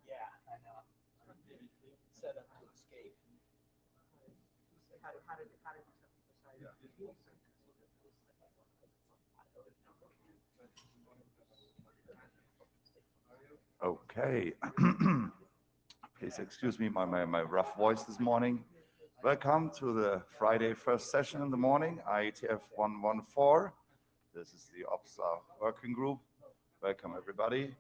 Yeah, I know. Set up to escape. Okay. Please excuse me my rough voice this morning. Welcome to the Friday first session in the morning, IETF114. This is the OPSAWG working group. Welcome, everybody.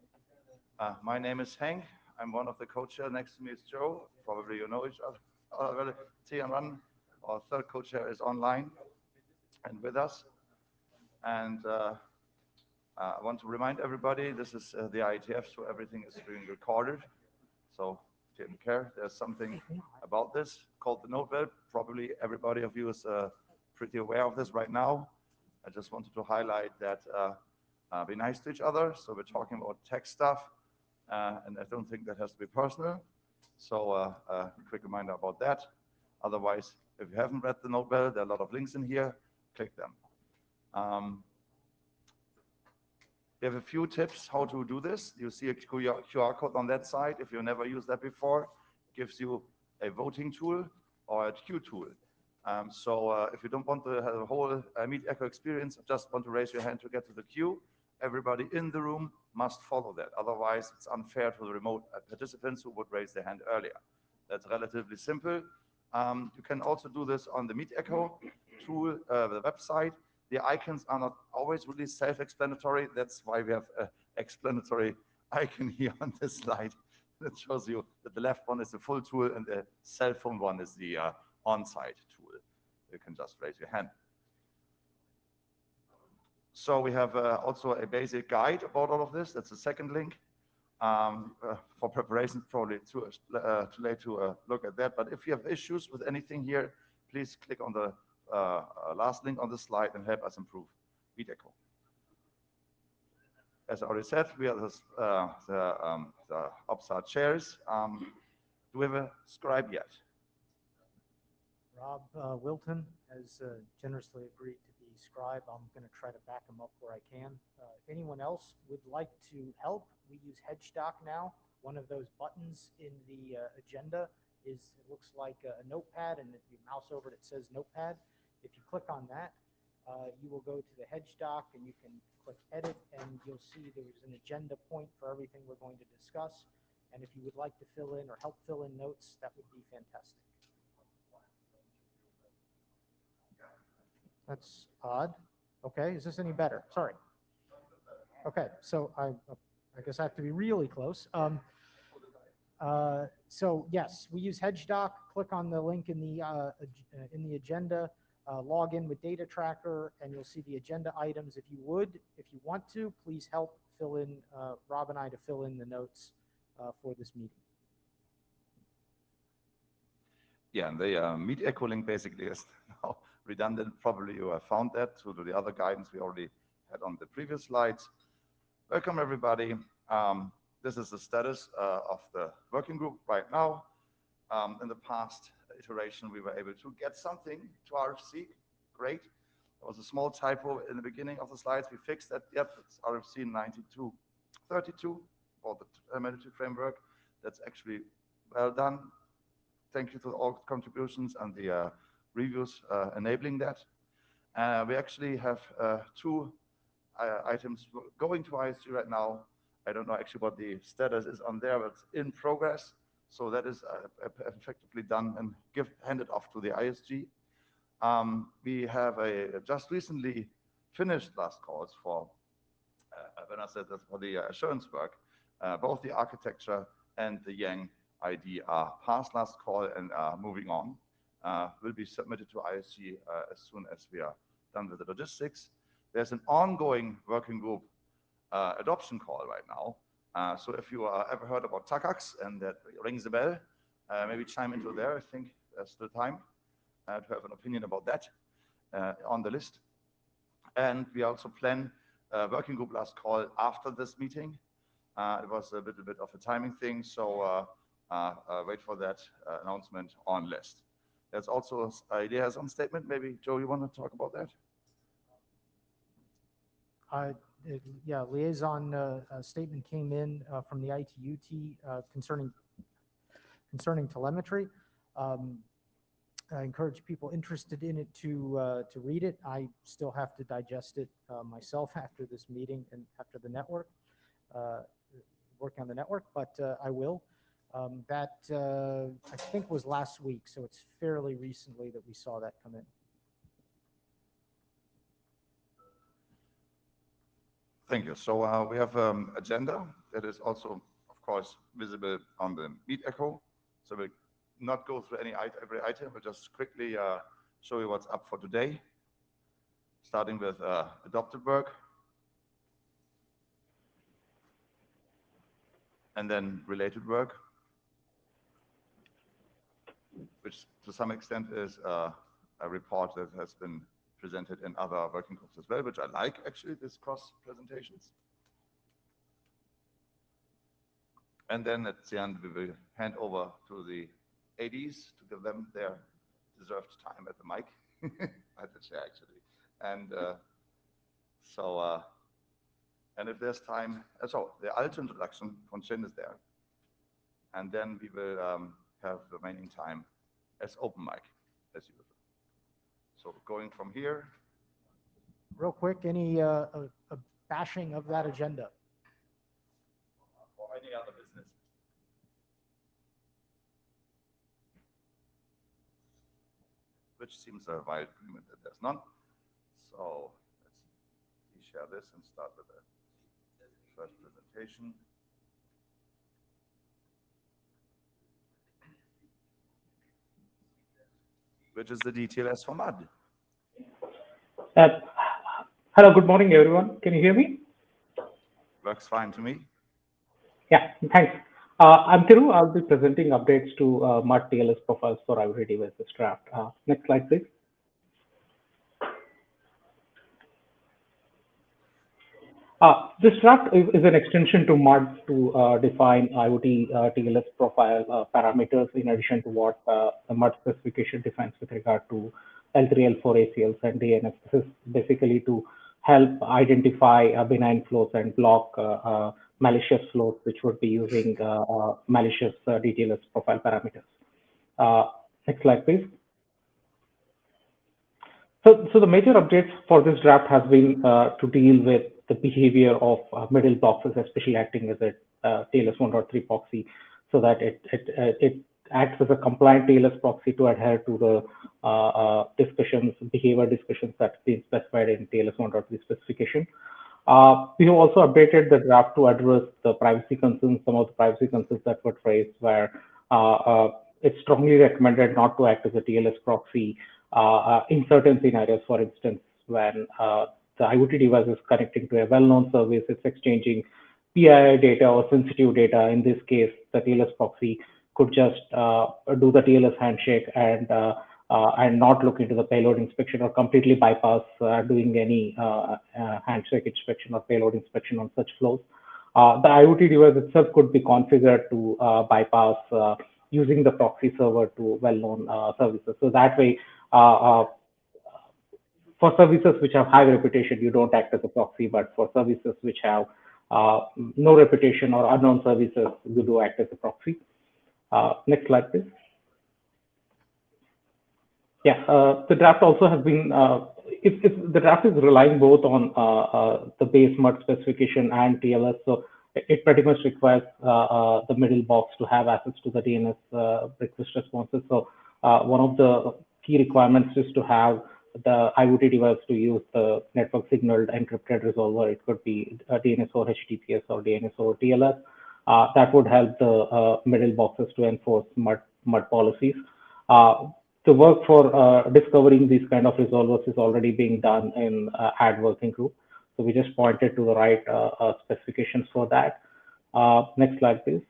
My name is Hank. I'm one of the co-chair. Next to me is Joe. Probably you know each other already. Tianran, our third co-chair, is online and with us. And I want to remind everybody, this is the IETF, so everything is being recorded. So take care. There's something about this called the notepad. Probably everybody of you is pretty aware of this right now. I just wanted to highlight that be nice to each other. So we're talking about tech stuff, and I don't think that has to be personal. So a quick reminder about that. Otherwise, if you haven't read the notepad, there are a lot of links in here. Click them. We have a few tips how to do this. You see a QR code on that side. If you never used that before, it gives you a voting tool or a queue tool. So if you don't want to have a whole Meet Echo experience, just want to raise your hand to get to the queue, everybody in the room must follow that. Otherwise, it's unfair to the remote participants who would raise their hand earlier. That's relatively simple. You can also do this on the Meet Echo tool, the website. The icons are not always really self-explanatory. That's why we have an explanatory icon here on this slide that shows you that the left one is the full tool and the cell phone one is the on-site tool. You can just raise your hand. So we have also a basic guide about all of this. That's the second link. For preparation, probably too late to look at that. But if you have issues with anything here, please click on the last link on the slide and help us improve Meet Echo. As I already said, we are the OPSAWG chairs. Do we have a scribe yet? Rob Wilton has generously agreed to be scribe. I'm going to try to back him up where I can. If anyone else would like to help, we use HedgeDoc now. One of those buttons in the agenda it looks like a notepad, and if you mouse over it, it says notepad. If you click on that, you will go to the HedgeDoc and you can click edit, and you'll see there's an agenda point for everything we're going to discuss. And if you would like to fill in or help fill in notes, that would be fantastic. That's odd. Okay, is this any better? Sorry. Okay, so I guess I have to be really close. So yes, we use HedgeDoc. Click on the link in the agenda, log in with Data Tracker, and you'll see the agenda items. If you want to, please help fill in, Rob and I to fill in the notes for this meeting. Yeah, and the Meet Echo link basically is now redundant. Probably you have found that through the other guidance we already had on the previous slides. Welcome, everybody. This is the status of the working group right now. In the past iteration, we were able to get something to RFC. Great. There was a small typo in the beginning of the slides. We fixed that. Yep, it's RFC 9232 for the Telemetry framework. That's actually well done. Thank you to all contributions and the reviews enabling that. We actually have two items going to ISG right now. I don't know actually what the status is on there, but it's in progress. So that is effectively done and handed off to the ISG. We have just recently finished last calls for, when I said that for the assurance work, both the architecture and the Yang ID are past last call and are moving on. Will be submitted to ISG as soon as we are done with the logistics. There's an ongoing working group adoption call right now. So if you ever heard about TACAX and that rings a bell, maybe chime into there. I think there's still time to have an opinion about that on the list. And we also plan a working group last call after this meeting. It was a little bit of a timing thing, so wait for that announcement on list. There's also a liaison statement. Maybe, Joe, you want to talk about that? Yeah, liaison statement came in from the ITUT concerning telemetry. I encourage people interested in it to read it. I still have to digest it myself after this meeting and after the network, working on the network, but I will. That I think was last week, so it's fairly recently that we saw that come in. Thank you. So we have agenda that is also, of course, visible on the Meet Echo. So we'll not go through every item, but just quickly show you what's up for today, starting with adopted work, and then related work, which to some extent is a report that has been presented in other working groups as well, which I like, actually, this cross presentations. And then at the end, we will hand over to the ADs to give them their deserved time at the mic, at the chair, actually. And and if there's time, so the alt introduction from Chin is there. And then we will have the remaining time as open mic, as usual. So going from here. Real quick, any bashing of that agenda? Or any other business? Which seems a wide agreement that there's none. So let's share this and start with the first presentation. Which is the DTLS for MUD. Hello, good morning, everyone. Can you hear me? Works fine to me. Yeah, thanks. I'm Thiru. I'll be presenting updates to MUD TLS profiles for IoT devices draft. Next slide, please. This draft is an extension to MUD to define IoT TLS profile parameters in addition to what the MUD specification defines with regard to L3, L4 ACLs and DNS. This is basically to help identify benign flows and block malicious flows, which would be using malicious DTLS profile parameters. Next slide, please. So the major updates for this draft has been to deal with the behavior of middle boxes, especially acting as a TLS 1.3 proxy, so that it acts as a compliant TLS proxy to adhere to the behavior discussions that's been specified in TLS 1.3 specification. We have also updated the draft to address the privacy concerns, some of the privacy concerns that were raised, where it's strongly recommended not to act as a TLS proxy in certain scenarios. For instance, when the IoT device is connecting to a well-known service, it's exchanging PII data or sensitive data. In this case, the TLS proxy could just do the TLS handshake and not look into the payload inspection, or completely bypass doing any handshake inspection or payload inspection on such flows. The IoT device itself could be configured to bypass using the proxy server to well-known services. So that way, for services which have high reputation, you don't act as a proxy, but for services which have no reputation or unknown services, you do act as a proxy. Next slide, please. Yeah, the draft also has been, the draft is relying both on the base MUD specification and TLS, so it pretty much requires the middle box to have access to the DNS request responses. So one of the key requirements is to have the IoT device to use the network signaled encrypted resolver. It could be DNS over HTTPS or DNS over TLS. That would help the middle boxes to enforce MUD policies. The work for discovering these kind of resolvers is already being done in AD working group. So we just pointed to the right specifications for that. Next slide, please.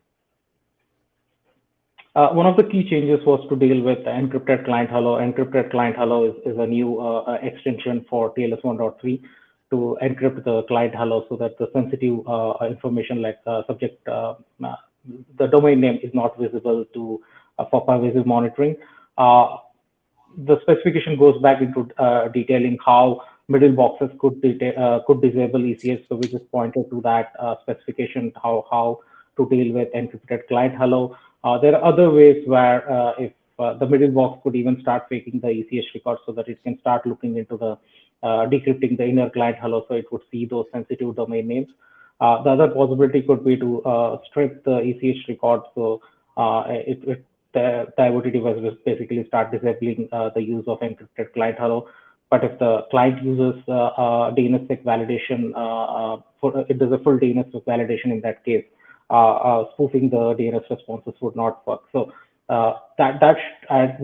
One of the key changes was to deal with encrypted client hello. Encrypted client hello is a new extension for TLS 1.3 to encrypt the client hello, so that the sensitive information like subject, the domain name is not visible to for pervasive monitoring. The specification goes back into detailing how middle boxes could disable ECH. So we just pointed to that specification, how to deal with encrypted client hello. There are other ways where if the middle box could even start faking the ECH record so that it can start looking into the decrypting the inner client hello, so it would see those sensitive domain names. The other possibility could be to strip the ECH record, so the IoT device will basically start disabling the use of encrypted client hello. But if the client uses DNSSEC validation, it does a full DNSSEC validation in that case, spoofing the DNS responses would not work. So we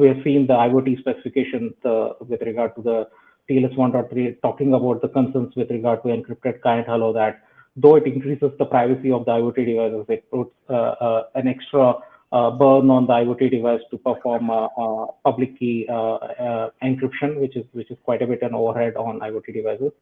have seen the IoT specification with regard to the TLS 1.3 talking about the concerns with regard to encrypted client hello, that though it increases the privacy of the IoT devices, it puts an extra burn on the IoT device to perform public key encryption, which is quite a bit an overhead on IoT devices.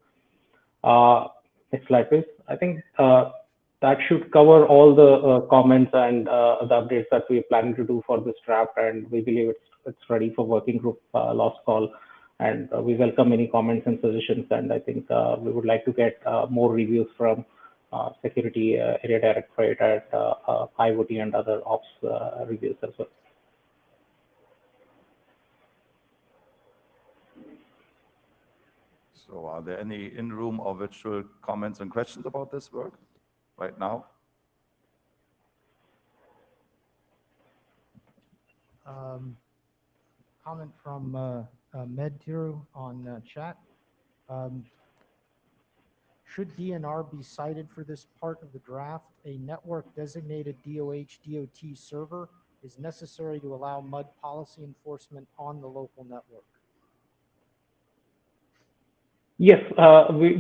Next slide, please. I think that should cover all the comments and the updates that we're planning to do for this draft, and we believe it's ready for working group last call. And we welcome any comments and suggestions, and I think we would like to get more reviews from security area directorate at IoT and other ops reviews as well. So are there any in-room or virtual comments and questions about this work right now? Comment from Medtiru on chat. Should DNR be cited for this part of the draft? A network designated DOH/DOT server is necessary to allow MUD policy enforcement on the local network. Yes, we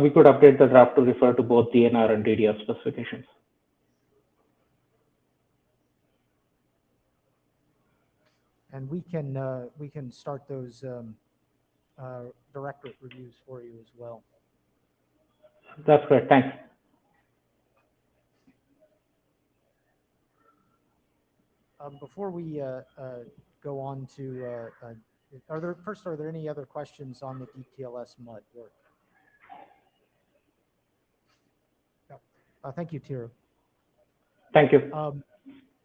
could update the draft to refer to both DNR and DDR specifications. And we can start those directorate reviews for you as well. That's great. Thanks. Before we go on to, are there any other questions on the DTLS MUD work? No. Thank you, Tiru. Thank you.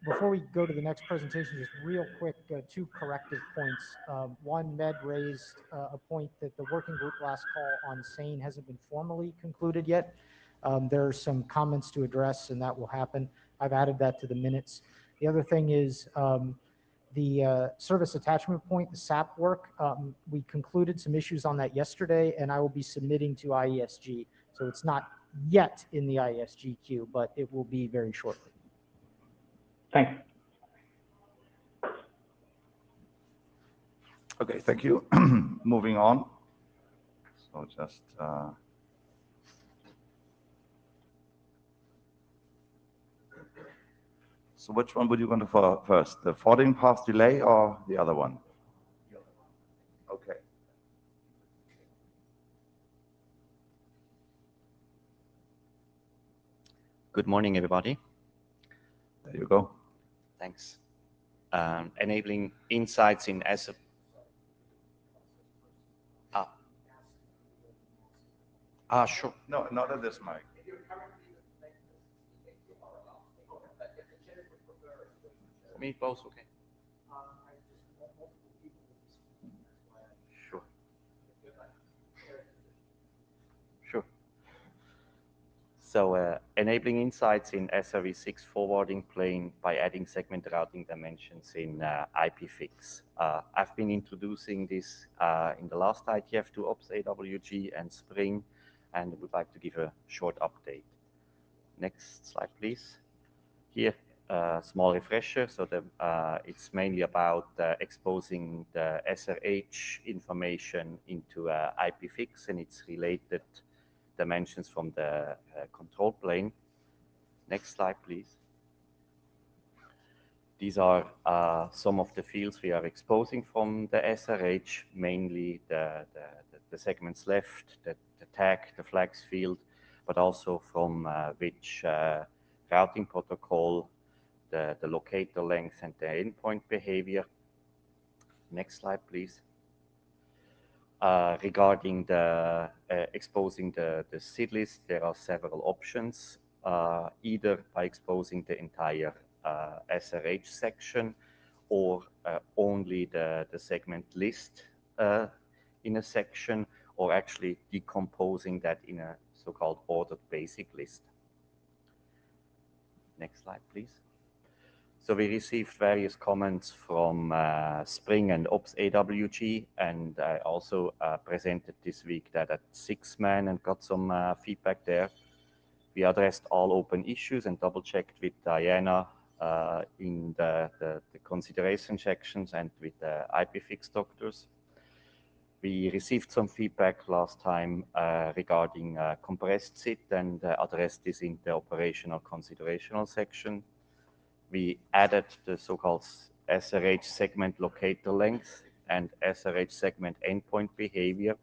Before we go to the next presentation, just real quick, two corrective points. One, Med raised a point that the working group last call on SANE hasn't been formally concluded yet. There are some comments to address, and that will happen. I've added that to the minutes. The other thing is the service attachment point, the SAP work. We concluded some issues on that yesterday, and I will be submitting to IESG. So it's not yet in the IESG queue, but it will be very shortly. Thanks. Okay, thank you. Moving on. So just so which one would you want to first? The forwarding path delay or the other one? Okay. Good morning, everybody. There you go. Thanks. Enabling insights in asset. Sure. No, not at this mic. For me, both, okay. Sure. Sure. So enabling insights in SRv6 forwarding plane by adding segment routing dimensions in Ipfix. I've been introducing this in the last IETF to OPSAWG and Spring, and would like to give a short update. Next slide, please. Here, a small refresher. So it's mainly about exposing the SRH information into Ipfix and its related dimensions from the control plane. Next slide, please. These are some of the fields we are exposing from the SRH, mainly the segments left, the tag, the flags field, but also from which routing protocol, the locator length, and the endpoint behavior. Next slide, please. Regarding the exposing the SID list, there are several options, either by exposing the entire SRH section or only the segment list in a section, or actually decomposing that in a so-called ordered basic list. Next slide, please. So we received various comments from Spring and OPSAWG, and I also presented this week that at 6man and got some feedback there. We addressed all open issues and double-checked with Diana in the consideration sections and with the Ipfix doctors. We received some feedback last time regarding compressed SID and addressed this in the operational considerational section. We added the so-called SRH segment locator length and SRH segment endpoint behavior.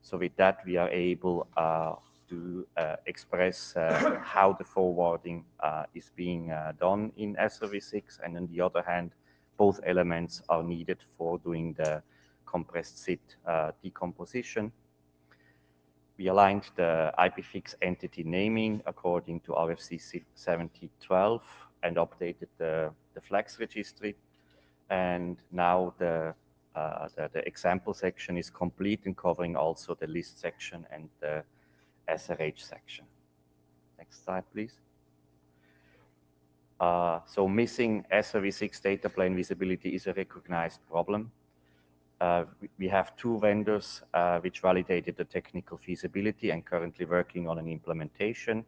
So with that, we are able to express how the forwarding is being done in SRv6, and on the other hand, both elements are needed for doing the compressed SID decomposition. We aligned the Ipfix entity naming according to RFC 7012 and updated the flags registry. And now the example section is complete and covering also the list section and the SRH section. Next slide, please. So missing SRv6 data plane visibility is a recognized problem. We have 2 vendors which validated the technical feasibility and currently working on an implementation.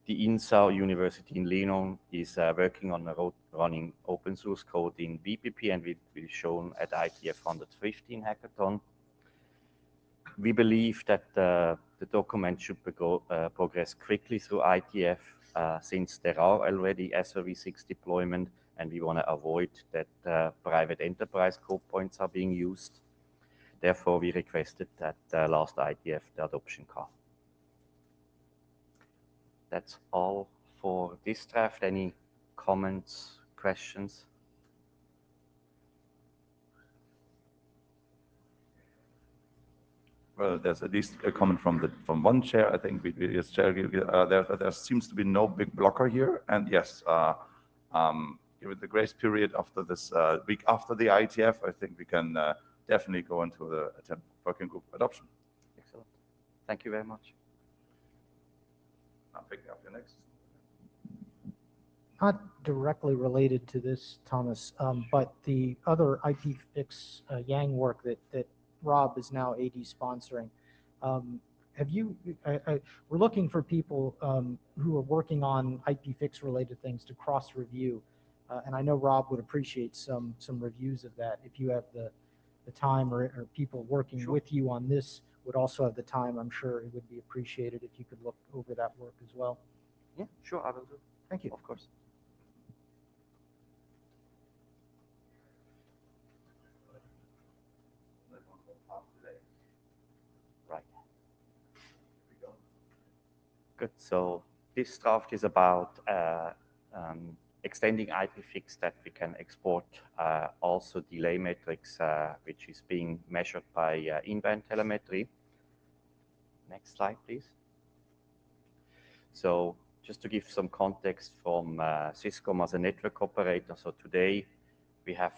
The INSA University in Lyon is working on running open source code in BPP, and will be shown at IETF114 hackathon. We believe that the document should progress quickly through IETF since there are already SRv6 deployment, and we want to avoid that private enterprise code points are being used. Therefore, we requested that last IETF the adoption car. That's all for this draft. Any comments, questions? Well, there's at least a comment from one chair. I think we just share. There seems to be no big blocker here, and yes, given the grace period after this week after the IETF, I think we can definitely go into the working group adoption. Excellent. Thank you very much. I'm picking up your next. Not directly related to this, Thomas, but the other Ipfix Yang work that Rob is now AD sponsoring. Have you? We're looking for people who are working on Ipfix related things to cross review, and I know Rob would appreciate some reviews of that. If you have the time, or people working Sure. with you on this would also have the time, I'm sure it would be appreciated if you could look over that work as well. Yeah, sure, I will do. Thank you. Of course. Right. Good. So this draft is about extending Ipfix that we can export also delay metrics, which is being measured by in-band telemetry. Next slide, please. So just to give some context from Swisscom as a network operator. So today we have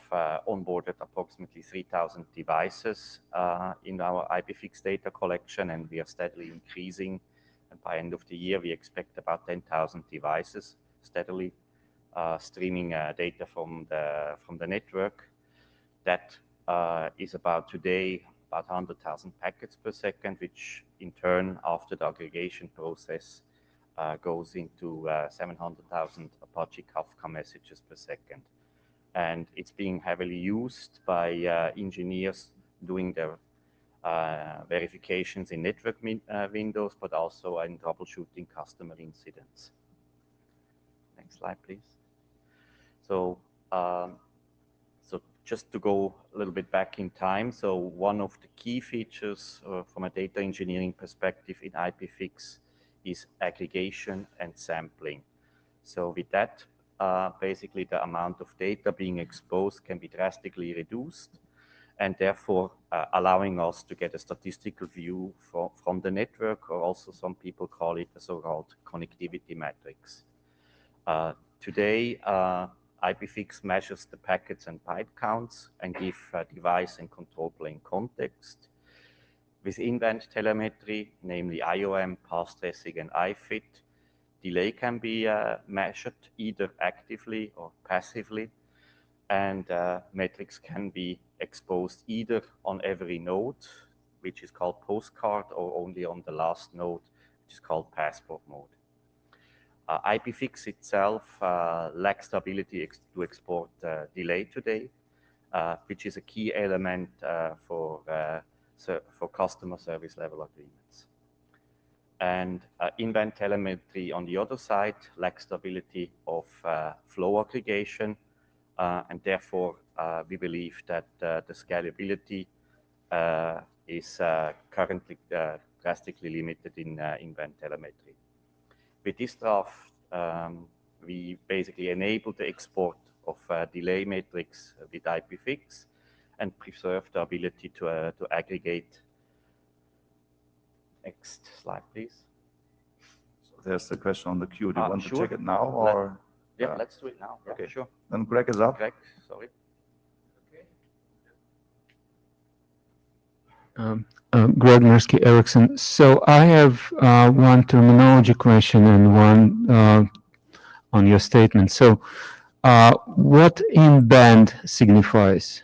onboarded approximately 3,000 devices in our Ipfix data collection, and we are steadily increasing. And by end of the year, we expect about 10,000 devices steadily streaming data from the network. That is about today about 100,000 packets per second, which in turn, after the aggregation process, goes into 700,000 Apache Kafka messages per second. And it's being heavily used by engineers doing their verifications in network windows, but also in troubleshooting customer incidents. Next slide, please. So, so just to go a little bit back in time. So one of the key features from a data engineering perspective in Ipfix is aggregation and sampling. So with that, basically the amount of data being exposed can be drastically reduced. and therefore allowing us to get a statistical view from the network, or also some people call it a so-called connectivity matrix. Today, Ipfix measures the packets and byte counts and give device and control plane context. With in-band telemetry, namely IOM, path tracing, and IFIT, delay can be measured either actively or passively, and metrics can be exposed either on every node, which is called postcard, or only on the last node, which is called passport mode. Ipfix itself lacks the ability to export delay today, which is a key element for customer service level agreements. And in-band telemetry, on the other side, lacks the ability of flow aggregation, and therefore we believe that the scalability is currently drastically limited in in-band telemetry. With this draft, we basically enable the export of delay metrics with Ipfix and preserve the ability to aggregate. Next slide, please. So there's the question on the queue. Do you want sure. to check it now, or? Yeah, let's do it now. Yeah, okay, sure. Then Greg is up. Greg, sorry. Greg Mirsky, Ericsson. So I have one terminology question and one on your statement. So what in-band signifies?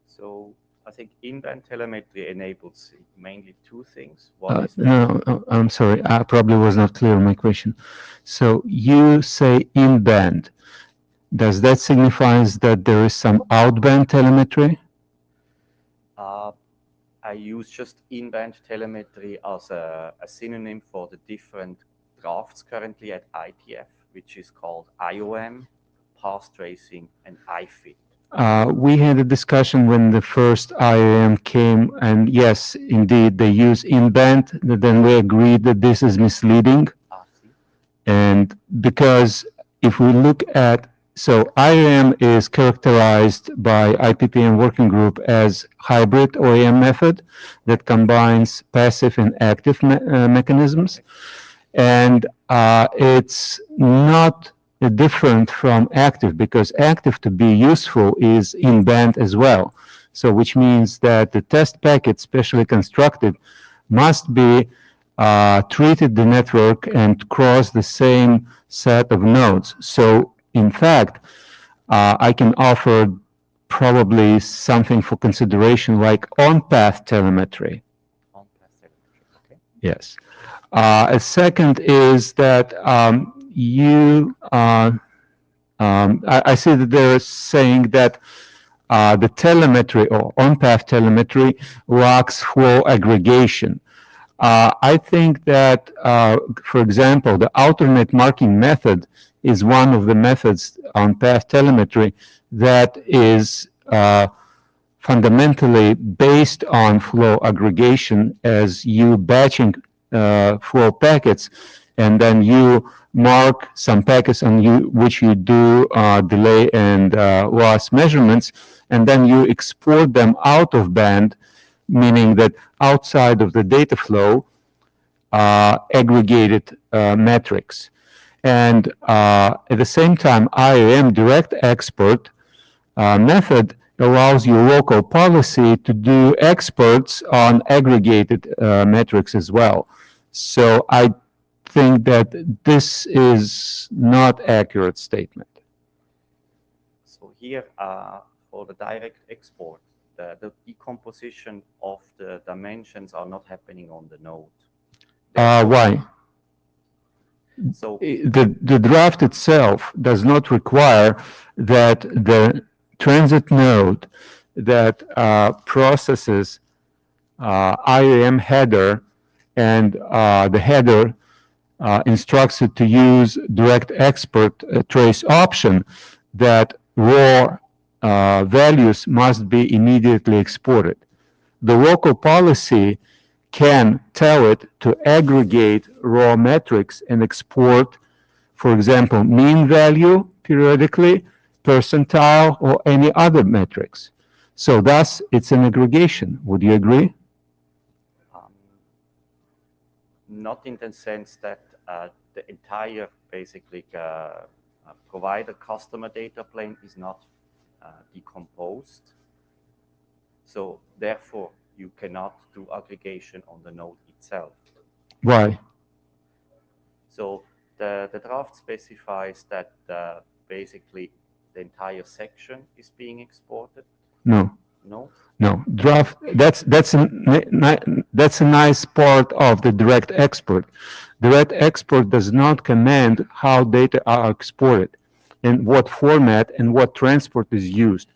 So I think in-band telemetry enables mainly two things. One is no, I'm sorry, I probably was not clear on my question. So you say in-band. Does that signify that there is some out-band telemetry? I use just in-band telemetry as a synonym for the different drafts currently at IETF, which is called IOM, path tracing, and IFIT. We had a discussion when the first IAM came, and yes, indeed, they use in-band. Then we agreed that this is misleading. And because if we look at, so IAM is characterized by IPPN working group as hybrid OAM method that combines passive and active mechanisms. And it's not different from active, because active, to be useful, is in band as well. So which means that the test packet specially constructed must be treated the network and cross the same set of nodes. So in fact, I can offer probably something for consideration like on-path telemetry. On-path telemetry, okay. Yes. A second is that I see that they're saying that the telemetry or on-path telemetry lacks flow aggregation. I think that, for example, the alternate marking method is one of the methods on path telemetry that is fundamentally based on flow aggregation, as you batching flow packets, and then you mark some packets on which you do delay and loss measurements, and then you export them out of band, meaning that outside of the data flow, aggregated metrics. And at the same time, IAM direct export method allows your local policy to do exports on aggregated metrics as well. So I think that this is not accurate statement. So here, for the direct export, the decomposition of the dimensions are not happening on the node. Why? So the draft itself does not require that the transit node that processes IAM header and the header instructs it to use direct export trace option, that raw values must be immediately exported. The local policy can tell it to aggregate raw metrics and export, for example, mean value periodically, percentile, or any other metrics. So thus, it's an aggregation. Would you agree? Um, Not in the sense that the entire basically provider customer data plane is not decomposed. So therefore, you cannot do aggregation on the node itself. Why? So the draft specifies that basically the entire section is being exported. No. No? No, draft, that's a nice part of the direct export. Direct export does not command how data are exported, in what format and what transport is used.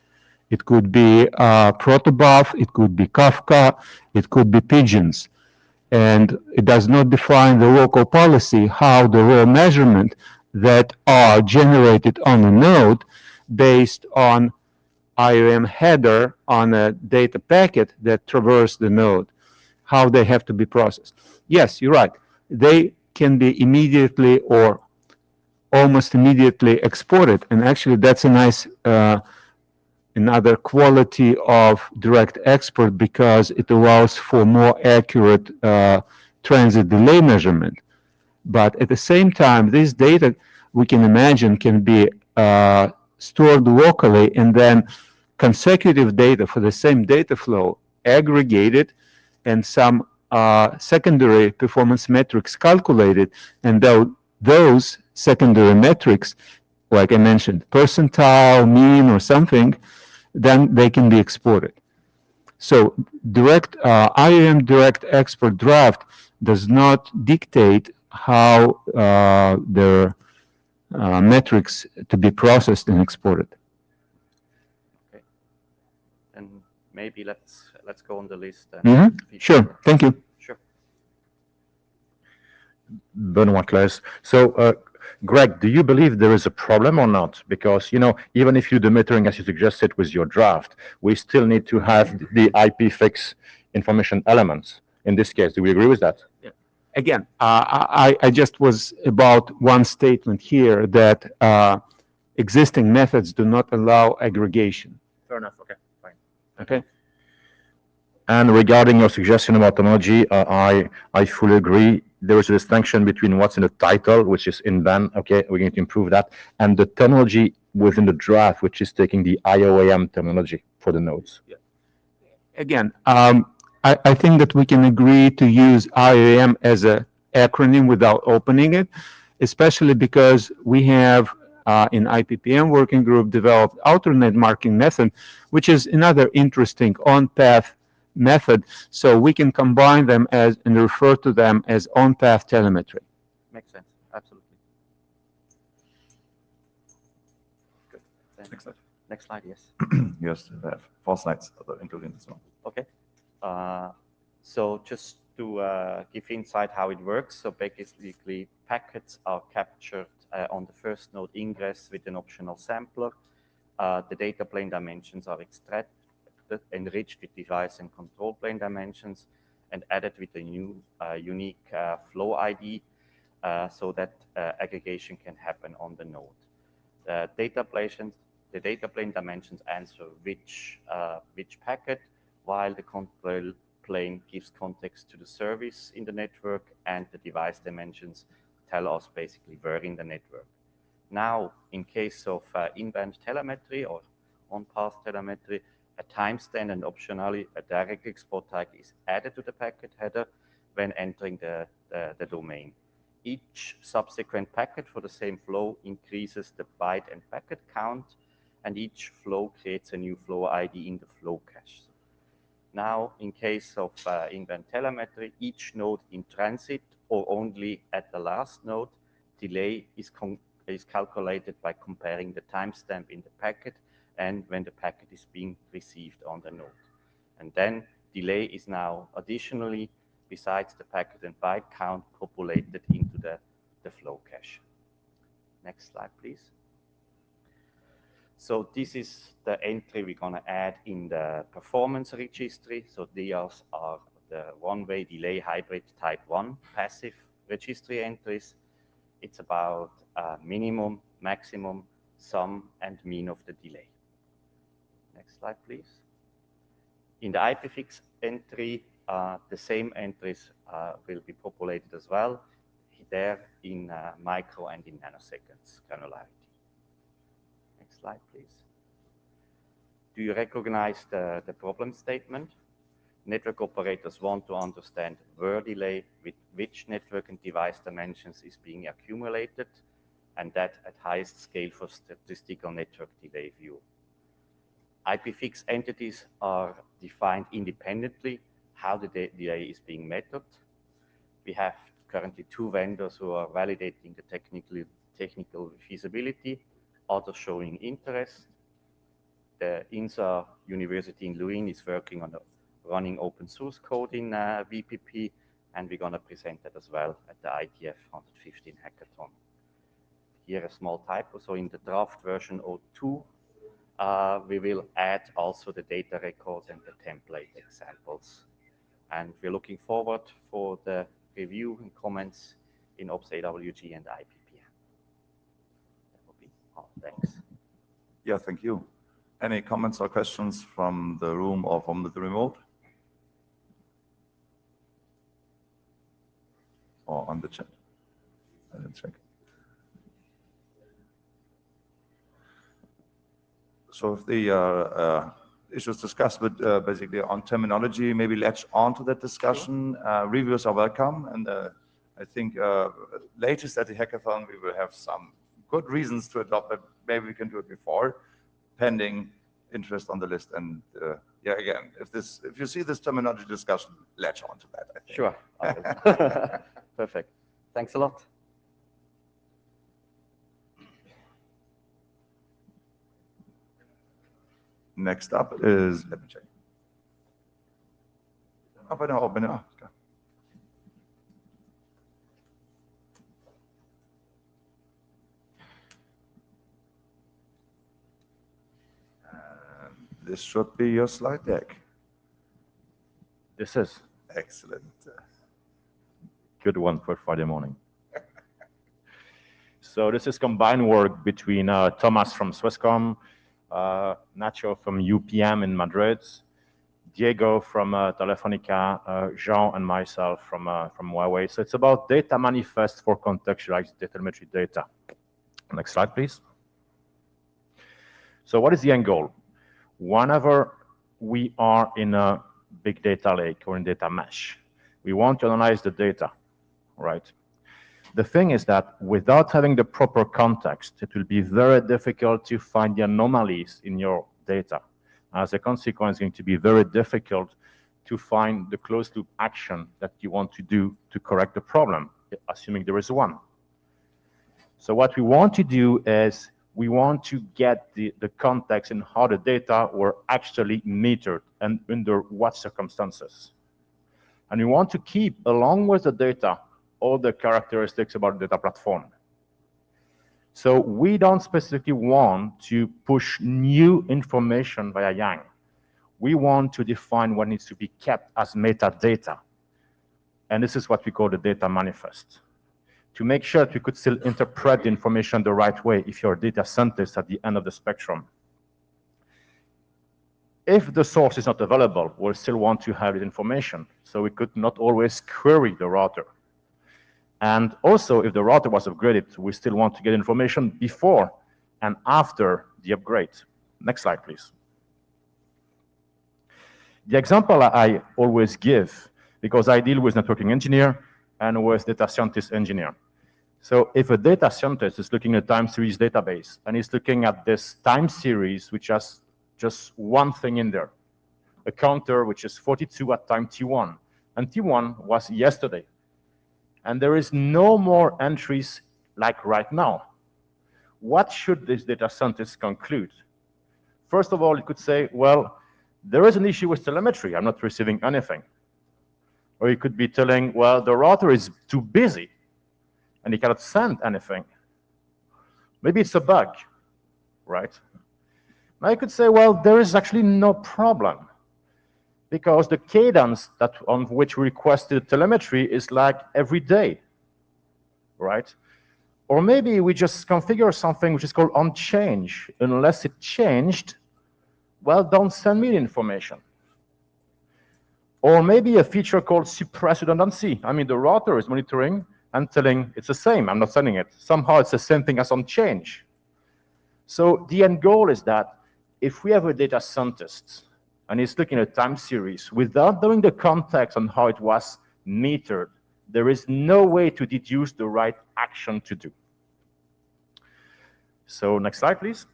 It could be protobuf, it could be Kafka, it could be pigeons. And it does not define the local policy how the raw measurement that are generated on a node based on IOM header on a data packet that traverse the node, how they have to be processed. Yes, you're right. They can be immediately or almost immediately exported. And actually, that's a nice another quality of direct export because it allows for more accurate transit delay measurement. But at the same time, this data, we can imagine, can be stored locally, and then consecutive data for the same data flow aggregated and some secondary performance metrics calculated, and those secondary metrics, like I mentioned, percentile, mean, or something, then they can be exported. So direct IAM direct export draft does not dictate how their metrics to be processed and exported. Okay. And maybe let's go on the list. Sure. Thank you. Sure. Benoit Claes. So, Greg, do you believe there is a problem or not? Because, you know, even if you do metering as you suggested with your draft, we still need to have the Ipfix information elements. In this case, do we agree with that? Yeah. Again, I just was about one statement here that existing methods do not allow aggregation. Fair enough. Okay, fine. Okay. And regarding your suggestion about terminology, I fully agree. There is a distinction between what's in the title, which is in ban. Okay, we're going to improve that, and the terminology within the draft, which is taking the IOAM terminology for the nodes. Yeah. Again, I think that we can agree to use IAM as an acronym without opening it, especially because we have in IPPM working group developed alternate marking method, which is another interesting on-path method. So we can combine them as and refer to them as on-path telemetry. Makes sense. Absolutely. Good. Then Next slide. next slide, yes. Yes, I have 4 slides, including this one. Okay. So just to give insight how it works. So basically, packets are captured on the first node ingress with an optional sampler. The data plane dimensions are extracted, enriched with device and control plane dimensions, and added with a new unique flow ID so that aggregation can happen on the node. The data plane dimensions answer which packet, while the control plane gives context to the service in the network, and the device dimensions tell us basically where in the network. Now, in case of in-band telemetry or on-path telemetry, a timestamp and optionally a direct export tag is added to the packet header when entering the domain. Each subsequent packet for the same flow increases the byte and packet count, and each flow creates a new flow ID in the flow cache. Now, in case of in-band telemetry, each node in transit or only at the last node, delay is calculated by comparing the timestamp in the packet and when the packet is being received on the node. And then delay is now additionally, besides the packet and byte count, populated into the flow cache. Next slide, please. So this is the entry we're going to add in the performance registry. So these are the one-way delay hybrid type 1 passive registry entries. It's about minimum, maximum, sum, and mean of the delay. Next slide, please. In the Ipfix entry, the same entries will be populated as well, there in micro and in nanoseconds granularity. Next slide, please. Do you recognize the problem statement? Network operators want to understand where delay with which network and device dimensions is being accumulated, and that at highest scale for statistical network delay view. Ipfix entities are defined independently how the delay is being measured. We have currently 2 vendors who are validating the technical feasibility, others showing interest. The INSA University in Leuven is working on running open source code in VPP, and we're going to present that as well at the IETF114 hackathon. Here a small typo, so in the draft version 02, we will add also the data record and the template examples. And we're looking forward for the review and comments in OPSAWG and IPP. That will be all. Thanks. Yeah, thank you. Any comments or questions from the room or from the remote? Or on the chat? I didn't check. So if the issues discussed with basically on terminology, maybe latch on to that discussion. Sure. Reviews are welcome, and I think latest at the hackathon we will have some good reasons to adopt it. Maybe we can do it before, pending interest on the list. And yeah, again, if you see this terminology discussion, latch on to that, I think. Sure. Perfect. Thanks a lot. Next up is, let me check. Open it. Okay. This should be your slide deck. This is excellent. Good one for Friday morning. So this is combined work between Thomas from Swisscom, Nacho from UPM in Madrid, Diego from Telefonica, Jean and myself from Huawei. So it's about data manifest for contextualized telemetry data. Next slide, please. So what is the end goal? Whenever we are in a big data lake or in data mesh, we want to analyze the data, right? The thing is that without having the proper context, it will be very difficult to find the anomalies in your data. As a consequence, it's going to be very difficult to find the closed loop action that you want to do to correct the problem, assuming there is one. So what we want to do is we want to get the context in how the data were actually metered and under what circumstances. And we want to keep, along with the data, all the characteristics about the data platform. So we don't specifically want to push new information via Yang. We want to define what needs to be kept as metadata. And this is what we call the data manifest. To make sure that we could still interpret the information the right way if you're a data scientist at the end of the spectrum. If the source is not available, we'll still want to have the information. So we could not always query the router. And also, if the router was upgraded, we still want to get information before and after the upgrade. Next slide, please. The example I always give, because I deal with networking engineer and with data scientist engineer. So if a data scientist is looking at a time series database and he's looking at this time series, which has just one thing in there, a counter which is 42 at time T1, and T1 was yesterday. And there is no more entries like right now. What should this data scientist conclude? First of all, you could say, well, there is an issue with telemetry. I'm not receiving anything. Or you could be telling, well, the router is too busy and he cannot send anything. Maybe it's a bug, right? Now you could say, well, there is actually no problem because the cadence on which we requested telemetry is like every day, right? Or maybe we just configure something which is called onChange. Unless it changed, well, don't send me the information. Or maybe a feature called suppress redundancy. I mean, the router is monitoring and telling it's the same, I'm not sending it. Somehow it's the same thing as on change. So the end goal is that if we have a data scientist and he's looking at a time series without knowing the context on how it was metered, there is no way to deduce the right action to do. So next slide, please.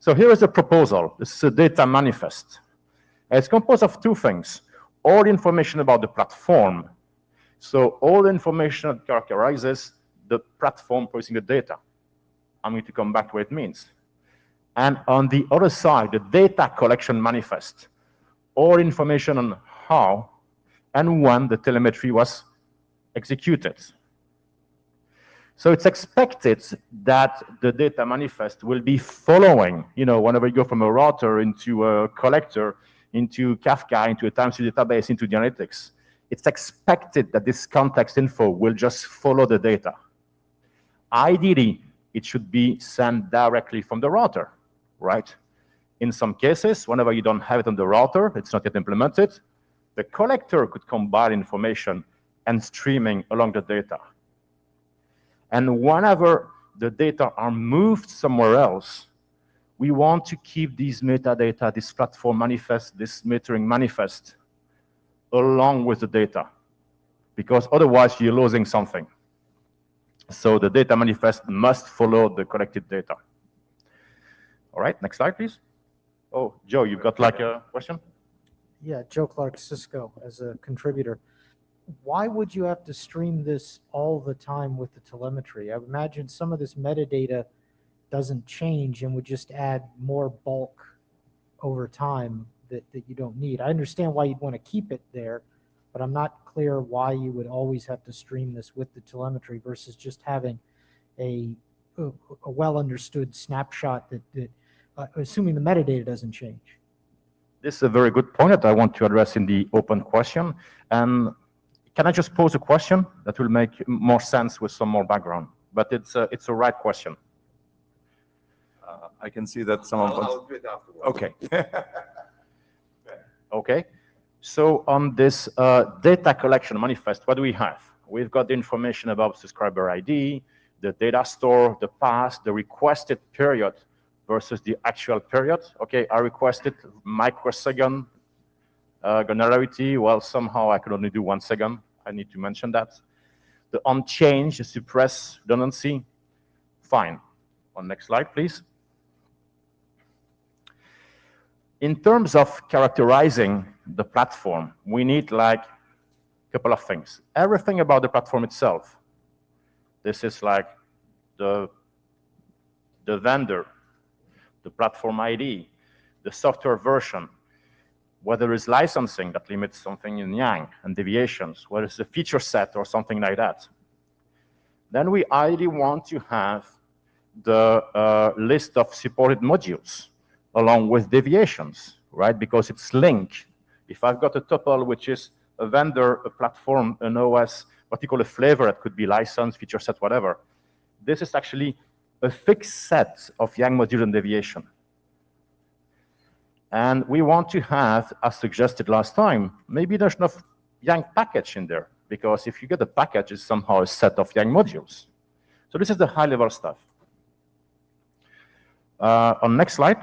So here is a proposal. This is a data manifest. It's composed of two things. All the information about the platform. So all the information that characterizes the platform producing the data. I'm going to come back to what it means. And on the other side, the data collection manifest. All information on how and when the telemetry was executed. So it's expected that the data manifest will be following, whenever you go from a router into a collector, into Kafka, into a time series database, into the analytics. It's expected that this context info will just follow the data. Ideally, it should be sent directly from the router, right? In some cases, whenever you don't have it on the router, it's not yet implemented, the collector could combine information and streaming along the data. And whenever the data are moved somewhere else, we want to keep these metadata, this platform manifest, this metering manifest, along with the data, because otherwise you're losing something. So the data manifest must follow the collected data. All right, next slide, please. Oh, Joe, you've got like a question? Yeah, Joe Clark, Cisco, as a contributor. Why would you have to stream this all the time with the telemetry? I would imagine some of this metadata doesn't change and would just add more bulk over time that you don't need. I understand why you'd want to keep it there, but I'm not clear why you would always have to stream this with the telemetry versus just having a well understood snapshot that assuming the metadata doesn't change. This is a very good point that I want to address in the open question. And can I just pose a question that will make more sense with some more background? But it's a right question. I can see that someone wants. I'll do it afterwards. Okay. Okay. So on this data collection manifest, what do we have? We've got the information about subscriber ID, the data store, the path, the requested period versus the actual period. Okay, I requested microsecond granularity. Well, somehow I could only do 1 second. I need to mention that. The on-change, the suppress redundancy. Fine. On next slide, please. In terms of characterizing the platform, we need like a couple of things. Everything about the platform itself. This is like the vendor, the platform ID, the software version, whether it's licensing that limits something in Yang and deviations, whether it's a feature set or something like that. Then we ideally want to have the list of supported modules along with deviations, right? Because it's linked. If I've got a tuple, which is a vendor, a platform, an OS, what you call a flavor, that could be license, feature set, whatever. This is actually a fixed set of Yang module and deviation. And we want to have, as suggested last time, maybe there's enough Yang package in there, because if you get a package, it's somehow a set of Yang modules. So this is the high-level stuff. On next slide.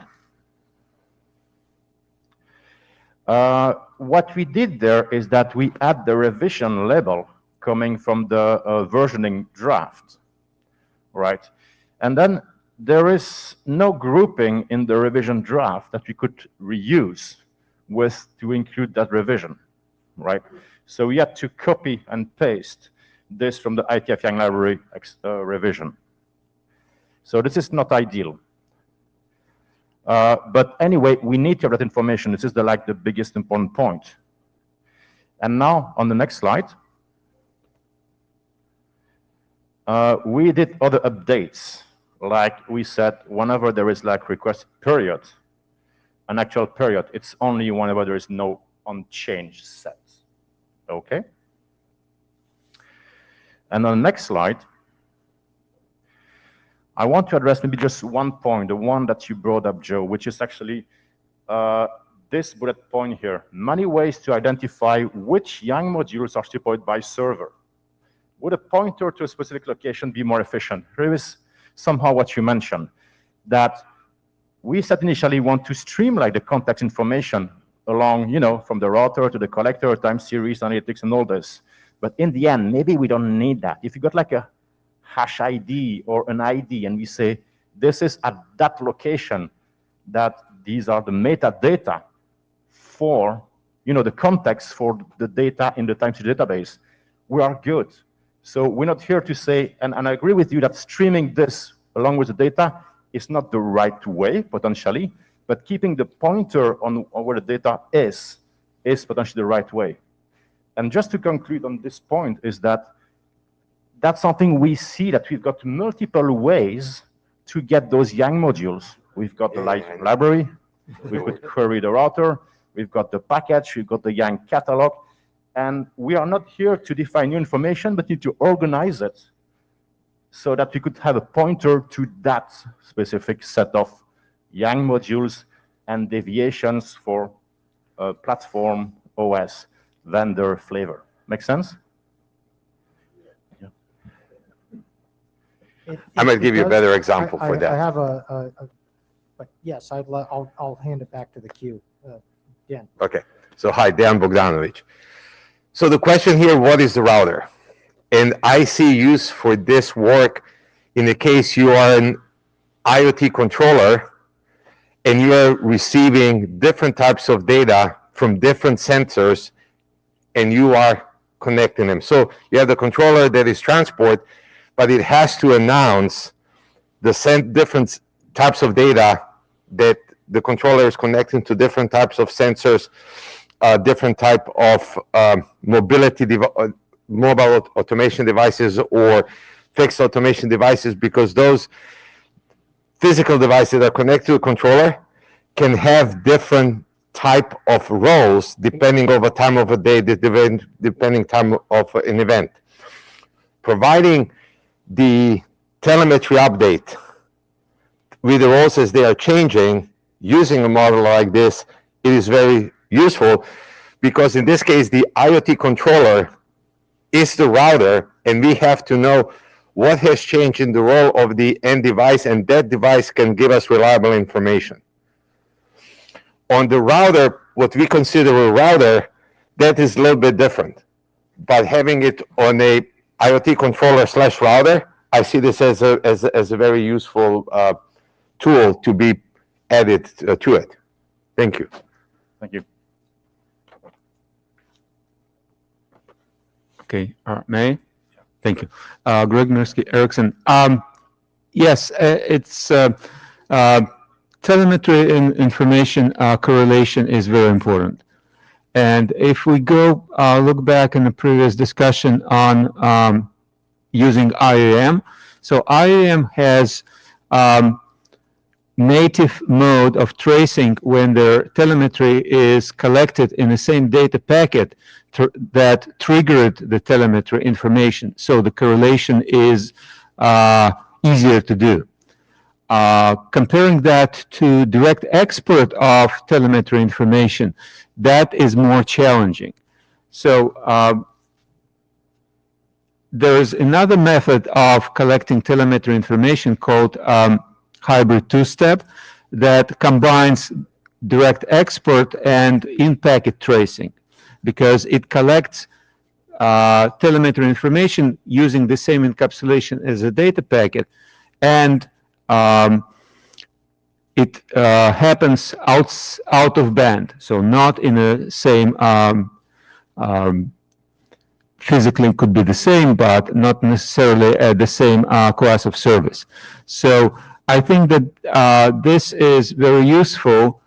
What we did there is that we add the revision label coming from the versioning draft, right? And then there is no grouping in the revision draft that we could reuse with to include that revision, right? So we had to copy and paste this from the IETF Yang library revision. So this is not ideal. But anyway, we need to have that information. This is the biggest important point. And now on the next slide, we did other updates. Like we said, whenever there is like request period, an actual period, it's only whenever there is no unchanged set. Okay. And on the next slide, I want to address maybe just one point, the one that you brought up, Joe, which is actually this bullet point here, many ways to identify which YANG modules are deployed by server. Would a pointer to a specific location be more efficient? Here is somehow what you mentioned, that we said initially want to streamline the context information along, from the router to the collector, time series, analytics, and all this. But in the end, maybe we don't need that. If you got like a hash ID or an ID, and we say, this is at that location, that these are the metadata for, the context for the data in the time series database, we are good. So we're not here to say, and I agree with you that streaming this along with the data is not the right way, potentially, but keeping the pointer on where the data is potentially the right way. And just to conclude on this point is that that's something we see, that we've got multiple ways to get those YANG modules. We've got the library, we could query the router, we've got the package, we've got the YANG catalog, and we are not here to define new information, but need to organize it so that we could have a pointer to that specific set of YANG modules and deviations for platform, OS, vendor, flavor. Make sense? I might give you a better example for that. I have but yes, I'll hand it back to the queue. Dan. Okay. So hi, Dan Bogdanovic. So the question here, what is the router? And I see use for this work in the case you are an IoT controller and you are receiving different types of data from different sensors and you are connecting them. So you have the controller that is transport, but it has to announce the different types of data that the controller is connecting to different types of sensors, different type of mobile automation devices or fixed automation devices, because those physical devices that are connected to a controller can have different type of roles depending on the time of the day, depending time of an event. Providing the telemetry update with the roles as they are changing, using a model like this, it is very useful, because in this case, the IoT controller is the router, and we have to know what has changed in the role of the end device, and that device can give us reliable information. On the router, what we consider a router, that is a little bit different. But having it on a IoT controller / router, I see this as a very useful tool to be added to it. Thank you. Thank you. Okay, May? Thank you. Greg Mirsky Erickson. Yes, it's telemetry and information correlation is very important. And if we go look back in the previous discussion on using IAM, so IAM has native mode of tracing when their telemetry is collected in the same data packet that triggered the telemetry information. So the correlation is easier to do. Comparing that to direct export of telemetry information, that is more challenging. So there is another method of collecting telemetry information called hybrid two-step that combines direct export and in-packet tracing, because it collects telemetry information using the same encapsulation as a data packet, and it happens out of band, so not in the same, physically could be the same, but not necessarily at the same class of service. So I think that this is very useful,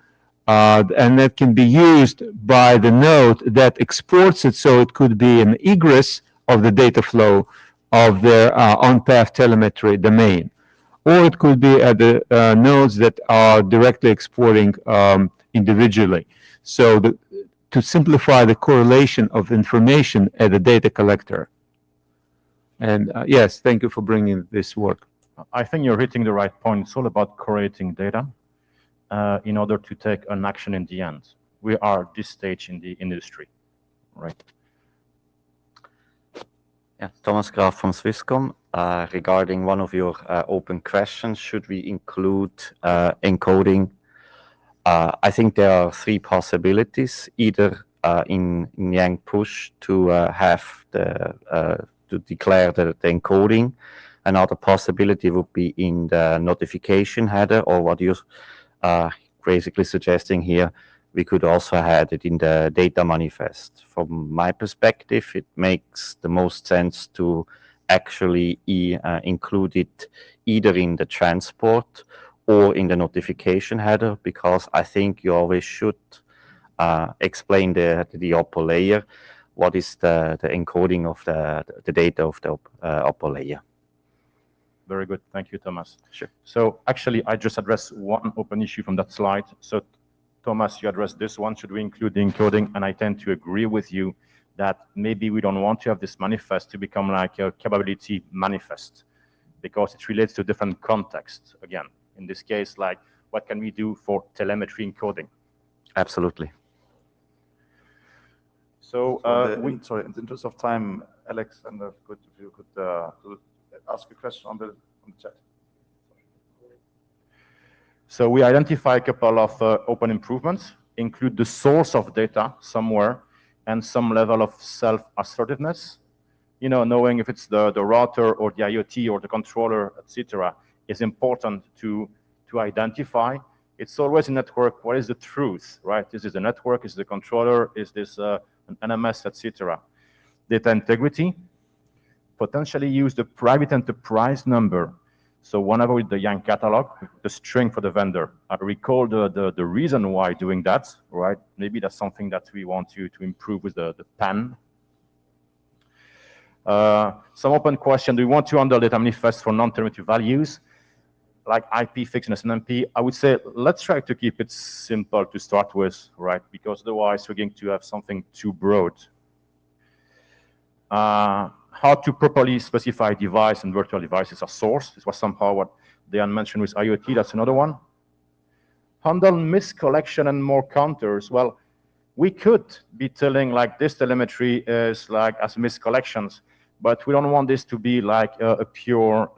and that can be used by the node that exports it, so it could be an egress of the data flow of their on-path telemetry domain. Or it could be at the nodes that are directly exporting individually. So to simplify the correlation of information at the data collector. And yes, thank you for bringing this work. I think you're hitting the right point. It's all about correlating data in order to take an action in the end. we are at this stage in the industry, right? Yeah, Thomas Graf from Swisscom. Regarding one of your open questions, should we include encoding? I think there are three possibilities. Either in Yang push to have to declare the encoding. Another possibility would be in the notification header, or what you're basically suggesting here, we could also have it in the data manifest. From my perspective, it makes the most sense to actually include it either in the transport or in the notification header, because I think you always should explain the upper layer, what is the encoding of the data of the upper layer. Very good. Thank you, Thomas. Sure. So actually, I just addressed one open issue from that slide. So Thomas, you addressed this one. Should we include the encoding? And I tend to agree with you that maybe we don't want to have this manifest to become like a capability manifest, because it relates to different contexts. Again, in this case, like what can we do for telemetry encoding? Absolutely. So sorry, in the interest of time, Alex, and if you could ask a question on the chat. So we identify a couple of open improvements, include the source of data somewhere, and some level of self-assertiveness. You know, knowing if it's the router or the IoT or the controller, etc., is important to identify. It's always a network. What is the truth, right? Is this a network? Is it a controller? Is this an NMS, etc.? Data integrity. Potentially use the private enterprise number. So whenever with the Yang catalog, the string for the vendor, I recall the reason why doing that, right? Maybe that's something that we want to improve with the PAN. Some open question, do we want to handle data manifest for non-telemetry values, like Ipfix and SNMP? I would say, let's try to keep it simple to start with, right? Because otherwise we're going to have something too broad. How to properly specify device and virtual devices as source. This was somehow what Dejan mentioned with IoT. That's another one. Handle miscollection and more counters. Well, we could be telling like this telemetry is like as miscollections, but we don't want this to be like a pure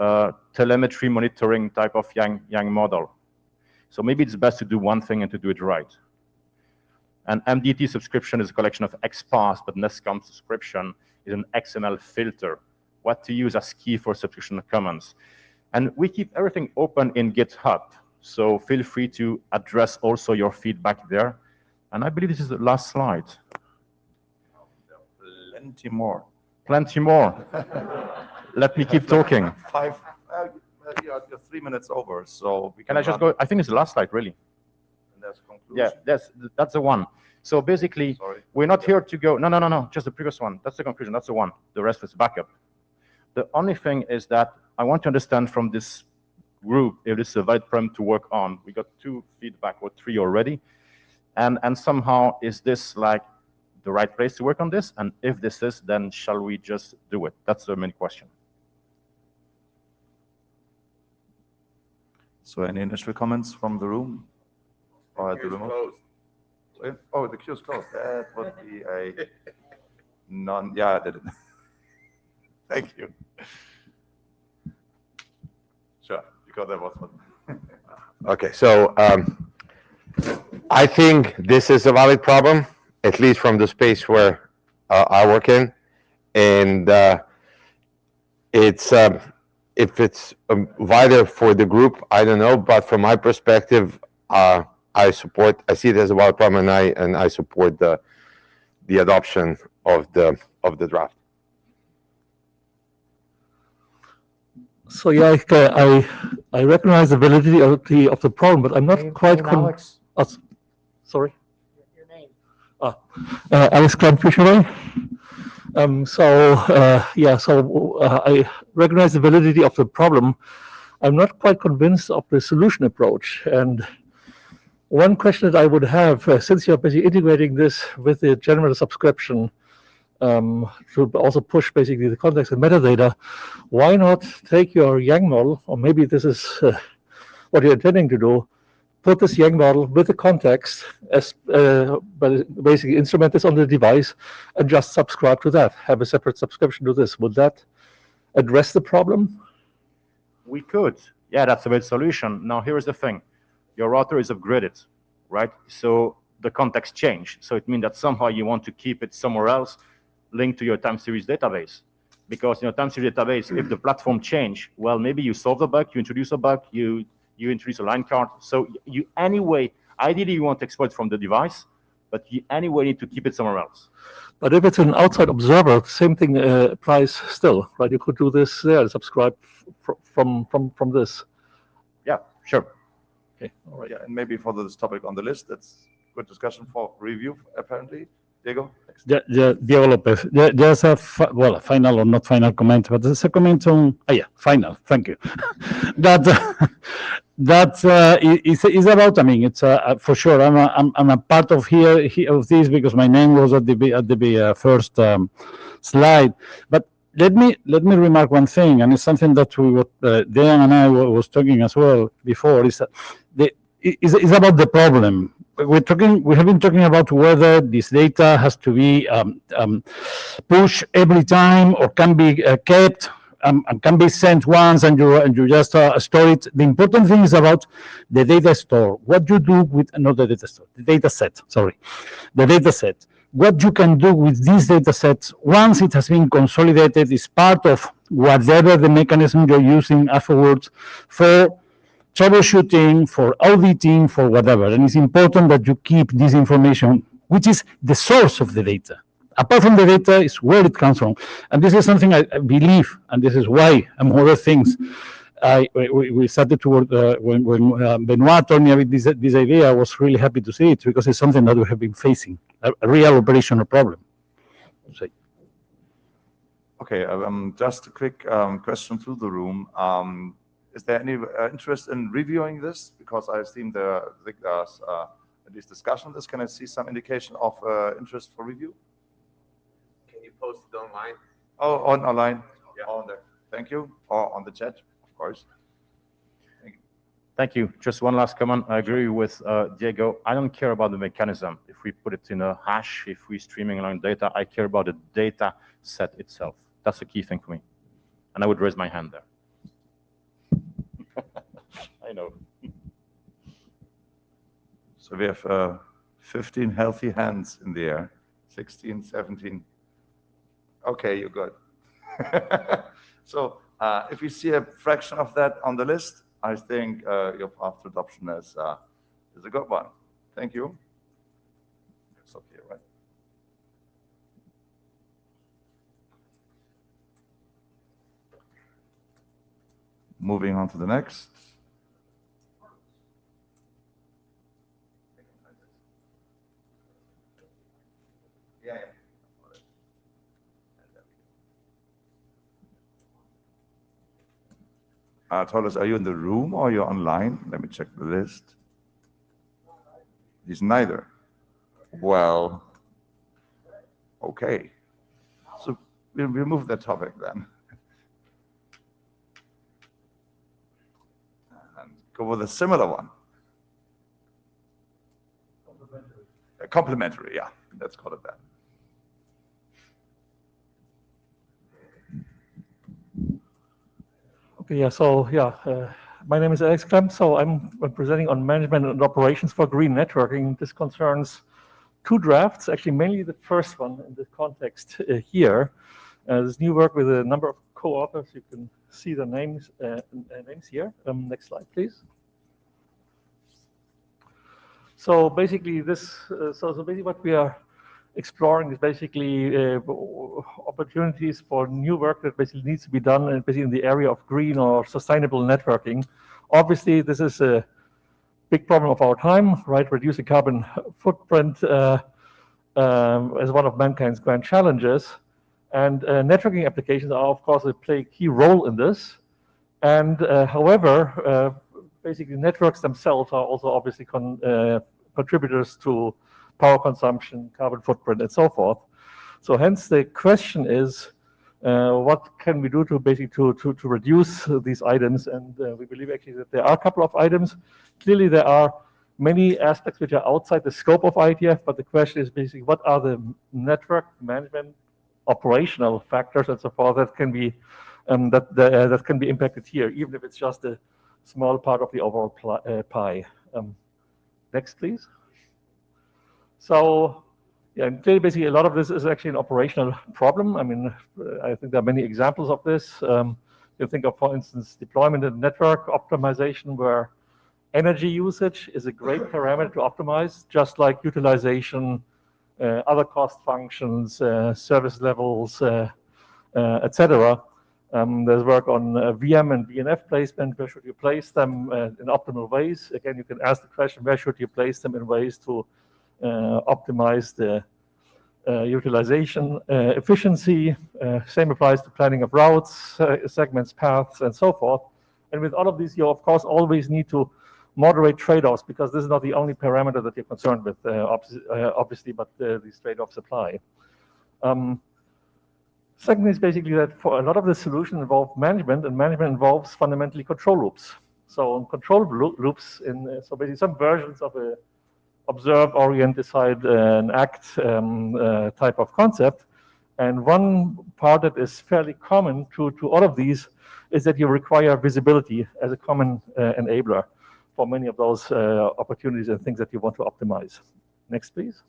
telemetry monitoring type of Yang model. So maybe it's best to do one thing and to do it right. An MDT subscription is a collection of XPath, but NESCOM subscription is an XML filter, what to use as key for subscription comments. And we keep everything open in GitHub, so feel free to address also your feedback there. And I believe this is the last slide. Plenty more. Plenty more. Let me keep talking. You're 3 minutes over, so we Can I just go? I think it's the last slide, really. And there's conclusion. Yeah, that's the one. So basically, we're not here to go, no, just the previous one. That's the conclusion, that's the one. The rest is backup. The only thing is that I want to understand from this group if this is a valid problem to work on. We got 2 feedback or 3 already. And somehow, is this like the right place to work on this? And if this is, then shall we just do it? That's the main question. So any initial comments from the room? Or at the remote? Oh, the queue is closed. That would be a non. Yeah, I did it. Thank you. Sure, because that was one. Okay, so I think this is a valid problem, at least from the space where I work in, and it's if it's wider for the group, I don't know, but from my perspective, I see it as a valid problem, and I support the adoption of the draft. So yeah, I recognize the validity of the problem, but I'm not quite Alex. Sorry. Your name. Alex Fisher. I recognize the validity of the problem. I'm not quite convinced of the solution approach. And one question that I would have, since you're basically integrating this with the general subscription, to also push basically the context and metadata, why not take your Yang model, or maybe this is what you're intending to do, put this Yang model with the context, as basically instrument this on the device, and just subscribe to that. Have a separate subscription to this. Would that address the problem? We could. Yeah, that's a good solution. Now, here's the thing. Your router is upgraded, right? So the context changed. So it means that somehow you want to keep it somewhere else linked to your time series database. Because in your time series database, if the platform change, well, maybe you solve the bug, you introduce a bug, you introduce a line card. So you anyway, ideally you want to exploit from the device, but you anyway need to keep it somewhere else. But if it's an outside observer, same thing applies still, right? You could do this there, subscribe from this. Yeah, sure. Okay, all right. Yeah, and maybe for this topic on the list, that's good discussion for review, apparently. Diego? Diego Lopez. Just a final or not final comment, but there's a comment on. Final. Thank you. that is about. I mean, it's for sure. I'm a part of of this because my name was at the first slide. But let me remark one thing, and it's something that Dan and I was talking as well before. Is that is about the problem. We have been talking about whether this data has to be pushed every time or can be kept and can be sent once and you just store it. The important thing is about the data store. What you do with not the data store, the data set. Sorry, the data set. What you can do with these data sets once it has been consolidated is part of whatever the mechanism you're using afterwards for troubleshooting, for auditing, for whatever. And it's important that you keep this information, which is the source of the data. Apart from the data, is where it comes from. And this is something I believe, and this is why, among other things, we started to work, when Benoit told me about this idea, I was really happy to see it, because it's something that we have been facing, a real operational problem. So. Okay, just a quick question through the room. Is there any interest in reviewing this? Because I've seen there's at least discussion on this. Can I see some indication of interest for review? Can you post it online? Oh, online? Yeah. On there. Thank you. Or on the chat, of course. Thank you. Just one last comment. I agree with Diego. I don't care about the mechanism. If we put it in a hash, if we're streaming along data, I care about the data set itself. That's the key thing for me. And I would raise my hand there. I know. So we have 15 healthy hands in the air, 16, 17. Okay, you're good. So if you see a fraction of that on the list, I think your path to adoption is a good one. Thank you. It's okay, right? Moving on to the next. Thomas, are you in the room or you're online? Let me check the list. He's neither. Well, okay. So we'll move that topic then. And go with a similar one. Complementary, yeah. Let's call it that. My name is Alex Klemp, so I'm presenting on management and operations for green networking. This concerns two drafts, actually mainly the first one in this context here. This new work with a number of co-authors. You can see the names here. Next slide, please. So basically basically what we are exploring is basically opportunities for new work that basically needs to be done, and basically in the area of green or sustainable networking. Obviously, this is a big problem of our time, right? Reducing carbon footprint as one of mankind's grand challenges. And networking applications are, of course, play a key role in this. And however, basically networks themselves are also obviously contributors to power consumption, carbon footprint, and so forth. So hence the question is, what can we do to basically to reduce these items? And we believe actually that there are a couple of items. Clearly there are many aspects which are outside the scope of IETF, but the question is basically what are the network management operational factors and so forth that can be that can be impacted here, even if it's just a small part of the overall pie. Next, please. So, yeah, and clearly, basically, a lot of this is actually an operational problem. I mean, I think there are many examples of this. You think of, for instance, deployment and network optimization, where energy usage is a great parameter to optimize, just like utilization, other cost functions, service levels, etc. There's work on VM and DNF placement. Where should you place them in optimal ways? Again, you can ask the question, where should you place them in ways to optimize the utilization efficiency? Same applies to planning of routes, segments, paths, and so forth. And with all of these, you of course always need to moderate trade-offs, because this is not the only parameter that you're concerned with, obviously, but these trade-offs apply. Second is basically that for a lot of the solutions involve management, and management involves fundamentally control loops. So control loops, so basically some versions of a observe, orient, decide, and act type of concept. And one part that is fairly common to all of these is that you require visibility as a common enabler for many of those opportunities and things that you want to optimize. Next, please.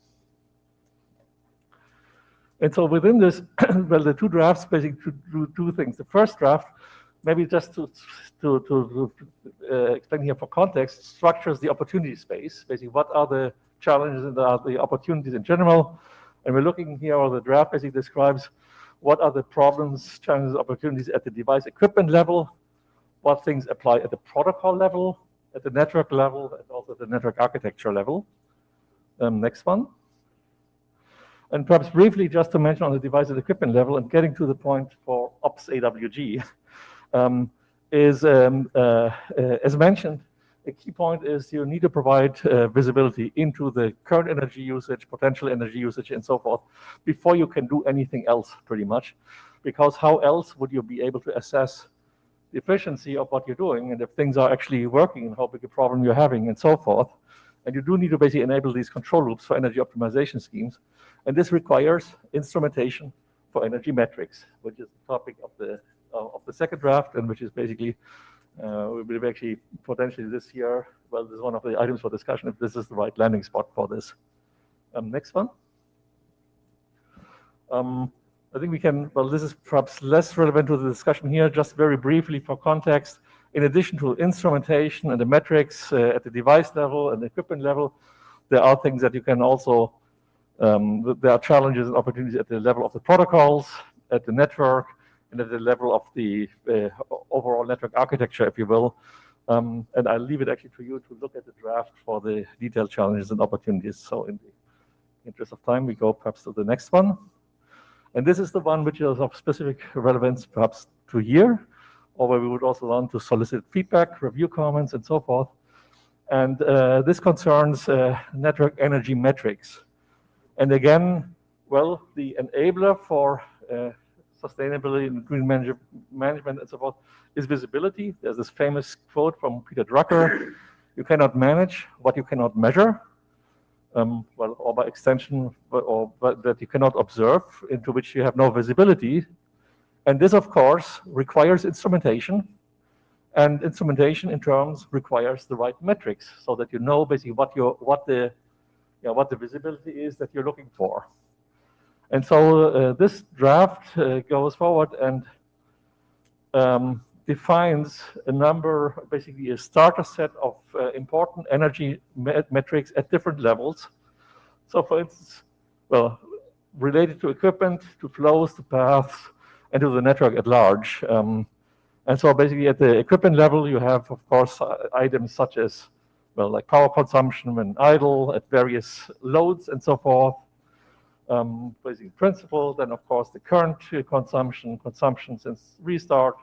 And so within this, well, the two drafts basically do two things. The first draft, maybe just to explain here for context, structures the opportunity space. Basically, what are the challenges and the opportunities in general? And we're looking here, or the draft basically describes what are the problems, challenges, opportunities at the device equipment level, what things apply at the protocol level, at the network level, and also at the network architecture level. Next one. And perhaps briefly, just to mention on the device and equipment level, and getting to the point for OPSAWG, is, as mentioned, a key point is you need to provide visibility into the current energy usage, potential energy usage, and so forth, before you can do anything else, pretty much. Because how else would you be able to assess the efficiency of what you're doing, and if things are actually working, and how big a problem you're having, and so forth. And you do need to basically enable these control loops for energy optimization schemes. And this requires instrumentation for energy metrics, which is the topic of the second draft, and which is basically, we believe actually potentially this year, well, this is one of the items for discussion, if this is the right landing spot for this. Next one. I think we can, well, this is perhaps less relevant to the discussion here, just very briefly for context. In addition to instrumentation and the metrics at the device level and the equipment level, there are things that you can also, there are challenges and opportunities at the level of the protocols, at the network, and at the level of the overall network architecture, if you will. And I'll leave it actually to you to look at the draft for the detailed challenges and opportunities. So in the interest of time, we go perhaps to the next one. And this is the one which is of specific relevance perhaps to here, or where we would also want to solicit feedback, review comments, and so forth. And this concerns network energy metrics. And again, well, the enabler for sustainability and green management and so forth is visibility. There's this famous quote from Peter Drucker: you cannot manage what you cannot measure. Well, or by extension, but that you cannot observe, into which you have no visibility. And this, of course, requires instrumentation. And instrumentation, in terms, requires the right metrics, so that you know basically what the visibility is that you're looking for. And so this draft goes forward and defines a number, basically a starter set of important energy metrics at different levels. So for instance, well, related to equipment, to flows, to paths, and to the network at large. And so basically at the equipment level, you have, of course, items such as, well, like power consumption when idle at various loads and so forth. Basically principle, then of course the current consumption since restart.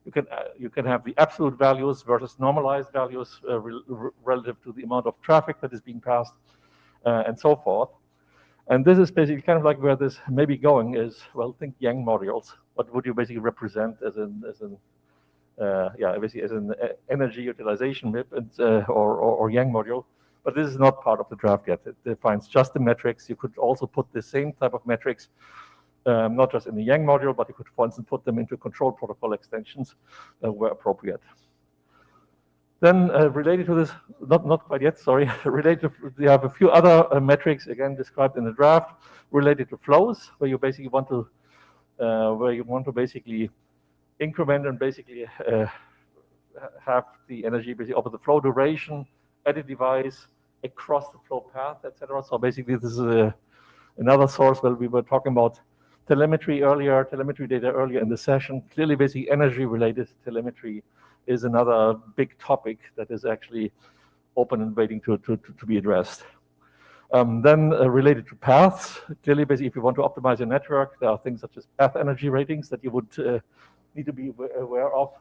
You can have the absolute values versus normalized values relative to the amount of traffic that is being passed, and so forth. And this is basically kind of like where this may be going is, well, think Yang modules. What would you basically represent as an energy utilization MIP and, or Yang module? But this is not part of the draft yet. It defines just the metrics. You could also put the same type of metrics, not just in the Yang module, but you could, for instance, put them into control protocol extensions where appropriate. Then related to this, not quite yet, sorry, related to, we have a few other metrics, again, described in the draft, related to flows, where you basically want to, basically increment and basically have the energy basically over the flow duration at a device across the flow path, etc. So basically, this is another source where we were talking about telemetry data earlier in the session. Clearly, basically, energy-related telemetry is another big topic that is actually open and waiting to be addressed. Then related to paths, clearly, basically, if you want to optimize your network, there are things such as path energy ratings that you would need to be aware of.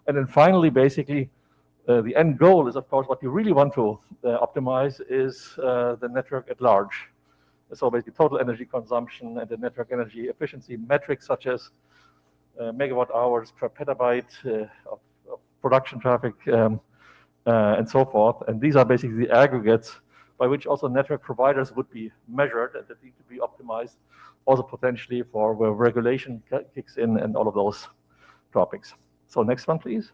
And then finally, basically, the end goal is, of course, what you really want to optimize is the network at large. So basically, total energy consumption and the network energy efficiency metrics such as megawatt hours per petabyte of production traffic and so forth. And these are basically the aggregates by which also network providers would be measured and that need to be optimized, also potentially for where regulation kicks in and all of those topics. So next one, please.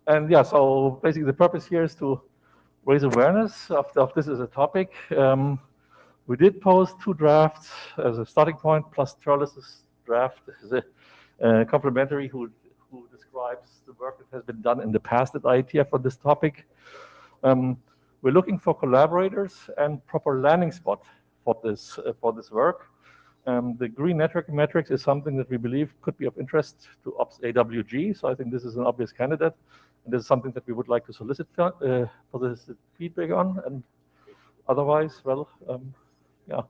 And yeah, so basically the purpose here is to raise awareness of this as a topic. We did post 2 drafts as a starting point, plus Turles's draft. This is a complementary who describes the work that has been done in the past at IETF on this topic. We're looking for collaborators and proper landing spot for this work. The green network metrics is something that we believe could be of interest to OPSAWG. So I think this is an obvious candidate. And this is something that we would like to solicit feedback on. And otherwise, well, yeah,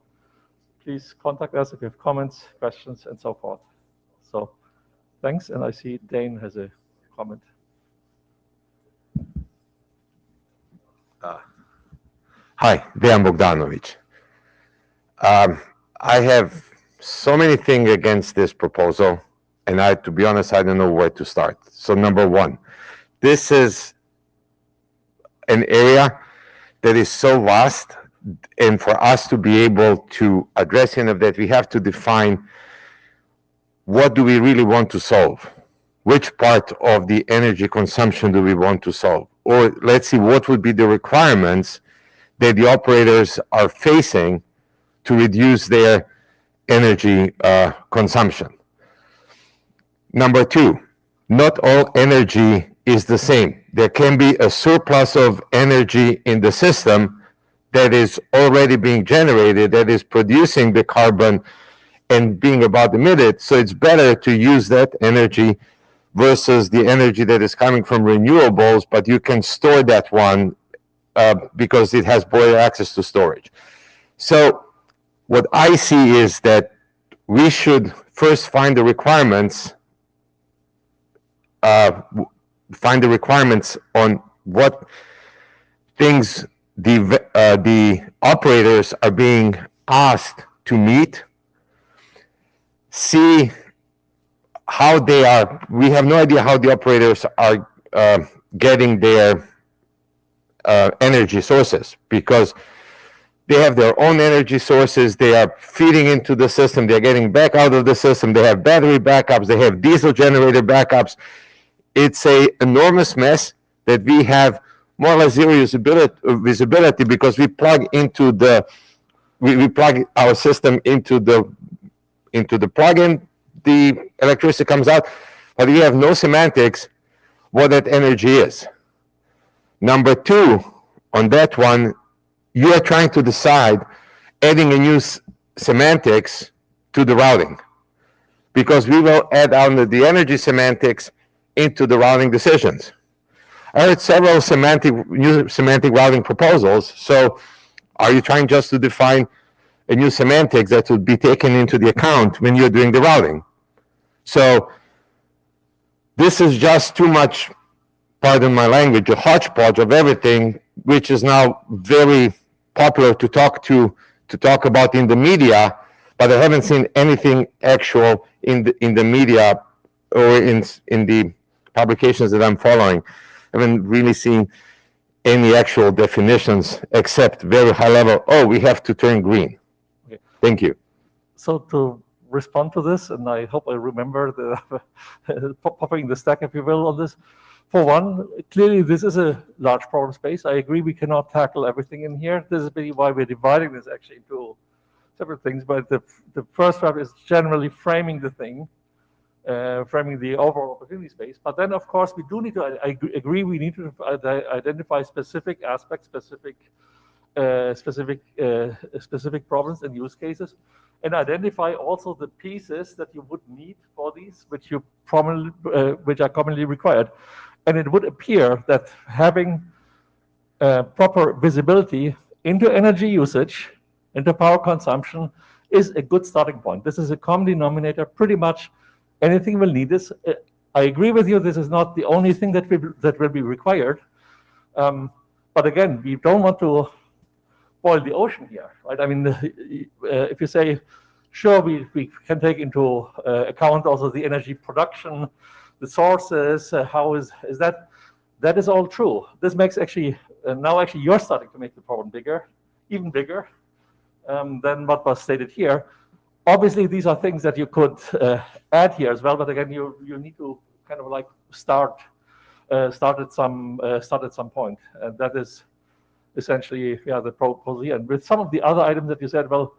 please contact us if you have comments, questions, and so forth. So thanks. And I see Dane has a comment. Hi, Dejan Bogdanovic. I have so many things against this proposal, and to be honest, I don't know where to start. So number one, this is an area that is so vast, and for us to be able to address any of that, we have to define what do we really want to solve? Which part of the energy consumption do we want to solve? Or let's see, what would be the requirements that the operators are facing to reduce their energy consumption. Number 2, not all energy is the same. There can be a surplus of energy in the system that is already being generated, that is producing the carbon and being about emitted. So it's better to use that energy versus the energy that is coming from renewables, but you can store that one because it has broader access to storage. So what I see is that we should first find the requirements on what things the operators are being asked to meet, see how they are. We have no idea how the operators are getting their energy sources, because they have their own energy sources. They are feeding into the system. They're getting back out of the system. They have battery backups. They have diesel generator backups. It's an enormous mess that we have more or less zero visibility because we plug into we plug our system into the plug-in. The electricity comes out, but we have no semantics what that energy is. Number 2, on that one, you are trying to decide adding a new semantics to the routing, because we will add on the energy semantics into the routing decisions. I heard several new semantic routing proposals. So are you trying just to define a new semantics that would be taken into the account when you're doing the routing? So this is just too much, pardon my language, a hodgepodge of everything, which is now very popular to talk about in the media, but I haven't seen anything actual in the media or in the publications that I'm following. I haven't really seen any actual definitions except very high level, oh, we have to turn green. Okay. Thank you. So to respond to this, and I hope I remember the popping the stack, if you will, on this. For one, clearly this is a large problem space. I agree we cannot tackle everything in here. This is really why we're dividing this actually into separate things. But the first step is generally framing the thing, framing the overall opportunity space. But then, of course, we do need to, I agree, we need to identify specific aspects, specific problems and use cases, and identify also the pieces that you would need for these, which are commonly required. And it would appear that having proper visibility into energy usage, into power consumption, is a good starting point. This is a common denominator. Pretty much anything will need this. I agree with you. This is not the only thing that will be required. But again, we don't want to boil the ocean here, right? I mean, if you say, sure, we can take into account also the energy production, the sources, how is that? That is all true. This makes actually, now actually you're starting to make the problem bigger, even bigger than what was stated here. Obviously, these are things that you could add here as well, but again, you need to kind of like start at some point, and that is essentially the proposal here. And with some of the other items that you said, well,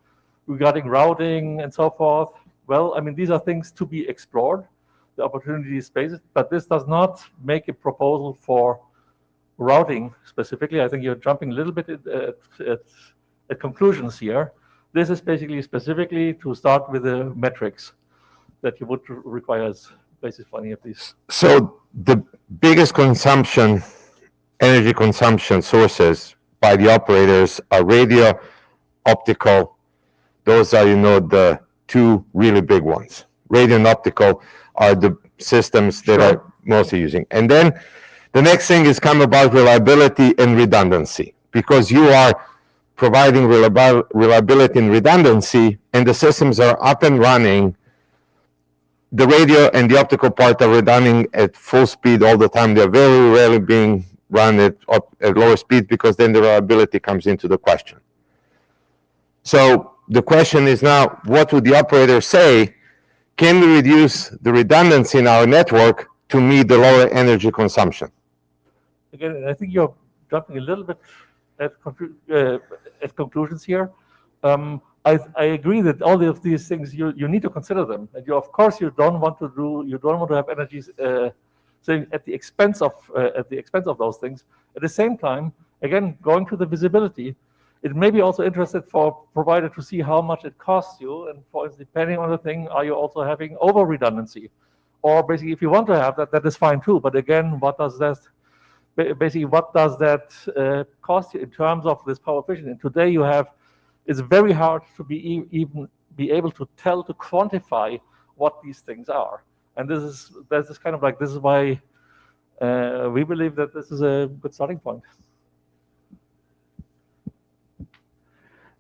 regarding routing and so forth, well, I mean, these are things to be explored, the opportunity spaces, but this does not make a proposal for routing specifically. I think you're jumping a little bit at conclusions here. This is basically specifically to start with the metrics that you would require as basis for any of these. So the biggest energy consumption sources by the operators are radio, optical. Those are, the two really big ones. Radio and optical are the systems that are mostly using. And then the next thing is come about reliability and redundancy, because you are providing reliability and redundancy, and the systems are up and running. The radio and the optical part are running at full speed all the time. They're very rarely being run at lower speed, because then the reliability comes into the question. So the question is now, what would the operator say? Can we reduce the redundancy in our network to meet the lower energy consumption? Again, I think you're jumping a little bit at conclusions here. I agree that all of these things you need to consider them, and of course you don't want to have energies saying at the expense of those things. At the same time, again, going to the visibility, it may be also interested for provider to see how much it costs you, and for instance, depending on the thing, are you also having over redundancy, or basically if you want to have that, that is fine too. But again, what does that cost you in terms of this power efficiency? And today it's very hard to be able to quantify what these things are. And this is kind of like, this is why we believe that this is a good starting point.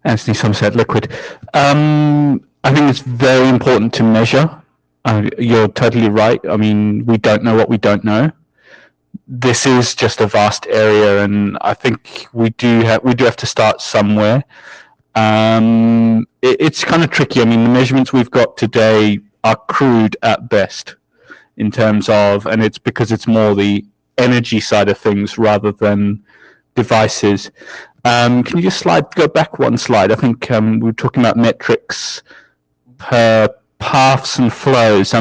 Anthony Somerset, Liquid. I think it's very important to measure. You're totally right. I mean, we don't know what we don't know. This is just a vast area, and I think we do have to start somewhere. It's kind of tricky. I mean, the measurements we've got today are crude at best in terms of, and it's because it's more the energy side of things rather than devices. Can you just go back one slide? I think we were talking about metrics per paths and flows.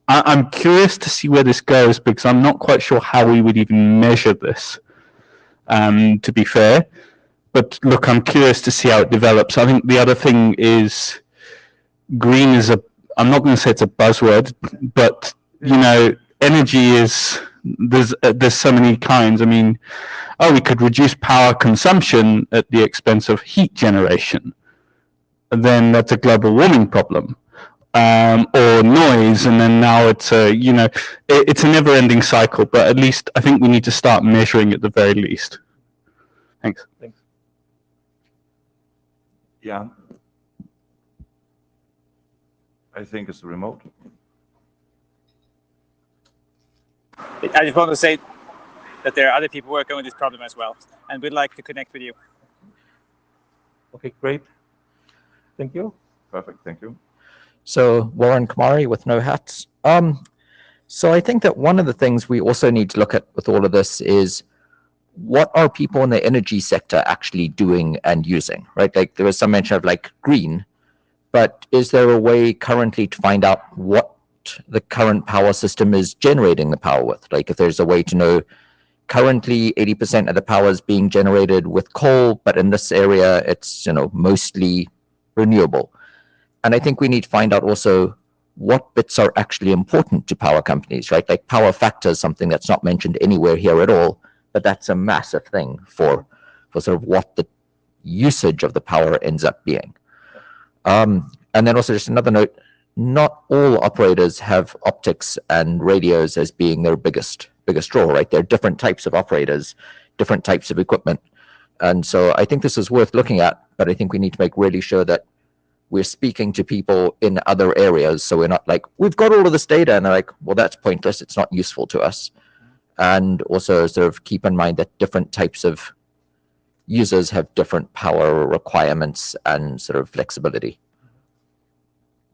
I'm curious to see where this goes, because I'm not quite sure how we would even measure this, to be fair. But look, I'm curious to see how it develops. I think the other thing is green is I'm not going to say it's a buzzword, but energy is, there's so many kinds. I mean, we could reduce power consumption at the expense of heat generation. Then that's a global warming problem. Or noise, and then now it's it's a never-ending cycle. But at least I think we need to start measuring at the very least. Thanks. Yeah. I think it's the remote. I just want to say that there are other people working on this problem as well, and we'd like to connect with you. Okay, great. Thank you. Perfect, thank you. So Warren Kamari with No Hats. So I think that one of the things we also need to look at with all of this is what are people in the energy sector actually doing and using, right? Like there was some mention of like green, but is there a way currently to find out what the current power system is generating the power with? Like if there's a way to know currently 80% of the power is being generated with coal, but in this area it's, you know, mostly renewable. And I think we need to find out also what bits are actually important to power companies, right? Like power factor is something that's not mentioned anywhere here at all, but that's a massive thing for sort of what the usage of the power ends up being. And then also just another note, not all operators have optics and radios as being their biggest draw, right? There are different types of operators, different types of equipment. And so I think this is worth looking at, but I think we need to make really sure that we're speaking to people in other areas. So we're not like, we've got all of this data, and they're like, well, that's pointless. It's not useful to us. And also sort of keep in mind that different types of users have different power requirements and sort of flexibility.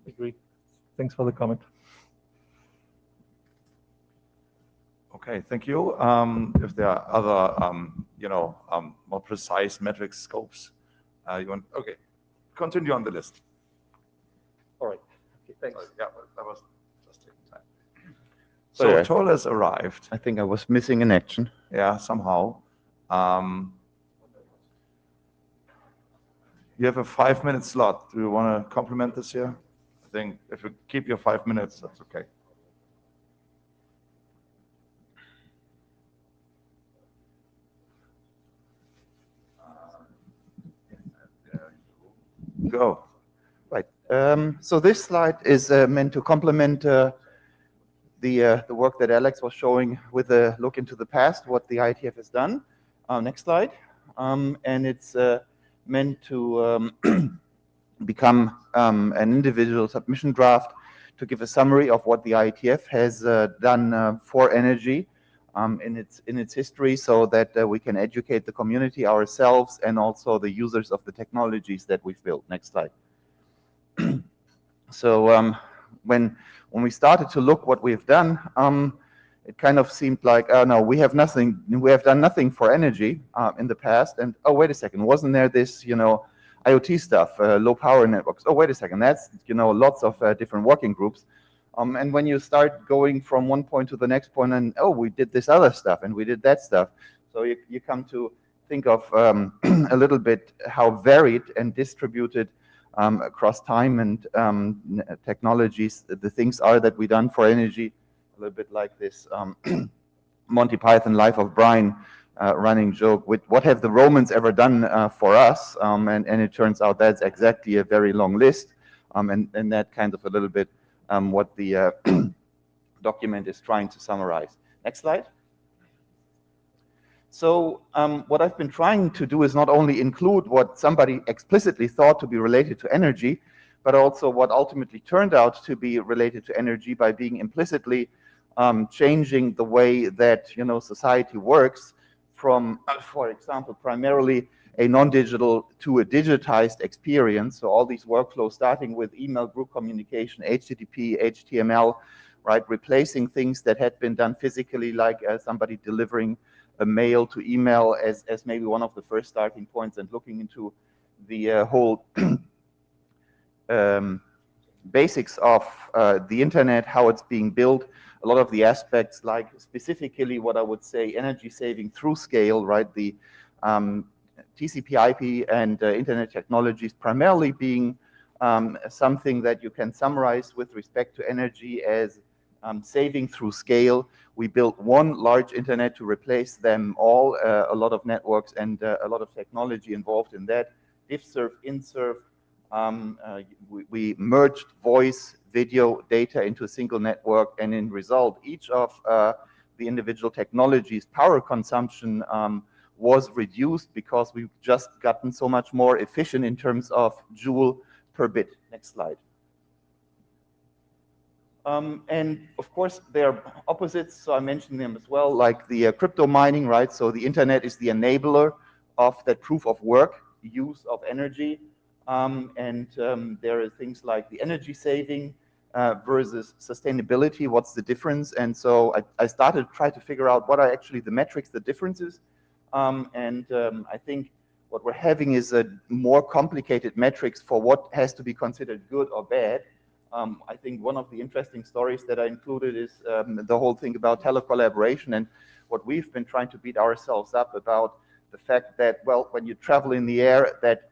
Agree. Thanks for the comment. Okay, thank you. If there are other, you know, more precise metric scopes, you want, okay, continue on the list. All right. Okay, thanks. Yeah, that was just taking time. So So yeah. Toll has arrived. I think I was missing in action. Yeah, somehow. You have a 5-minute slot. Do you want to complement this here? I think if you keep your 5 minutes, that's okay. Go. Right. So this slide is meant to complement the work that Alex was showing with a look into the past, what the IETF has done. Next slide. And it's meant to become an individual submission draft to give a summary of what the IETF has done for energy in its history, so that we can educate the community ourselves and also the users of the technologies that we've built. Next slide. So when we started to look what we've done, it kind of seemed like, oh no, we have done nothing for energy in the past. And oh, wait a second, wasn't there this, you know, IoT stuff, low power networks? Oh, wait a second, that's, you know, lots of different working groups. And when you start going from one point to the next point, and oh, we did this other stuff and we did that stuff. So you come to think of a little bit how varied and distributed across time and technologies the things are that we done for energy. A little bit like this Monty Python Life of Brian running joke with what have the Romans ever done for us? And it turns out that's exactly a very long list. And that kind of a little bit what the document is trying to summarize. Next slide. So what I've been trying to do is not only include what somebody explicitly thought to be related to energy, but also what ultimately turned out to be related to energy by being implicitly changing the way that, you know, society works from, for example, primarily a non-digital to a digitized experience. So all these workflows starting with email, group communication, HTTP, HTML, right, replacing things that had been done physically, like somebody delivering a mail to email as maybe one of the first starting points, and looking into the whole basics of the internet, how it's being built, a lot of the aspects, like specifically what I would say energy saving through scale, right? The TCP/IP and internet technologies primarily being something that you can summarize with respect to energy as saving through scale. We built one large internet to replace them all, a lot of networks and a lot of technology involved in that. Diffserv, Inserv, we merged voice, video, data into a single network, and in result, each of the individual technologies' power consumption was reduced because we've just gotten so much more efficient in terms of joule per bit. Next slide. And of course, there are opposites, so I mentioned them as well, like the crypto mining, right? So the internet is the enabler of that proof of work, use of energy. There are things like the energy saving versus sustainability, what's the difference? And so I started to try to figure out what are actually the metrics, the differences. I think what we're having is a more complicated metrics for what has to be considered good or bad. I think one of the interesting stories that I included is the whole thing about telecollaboration and what we've been trying to beat ourselves up about the fact that, well, when you travel in the air, that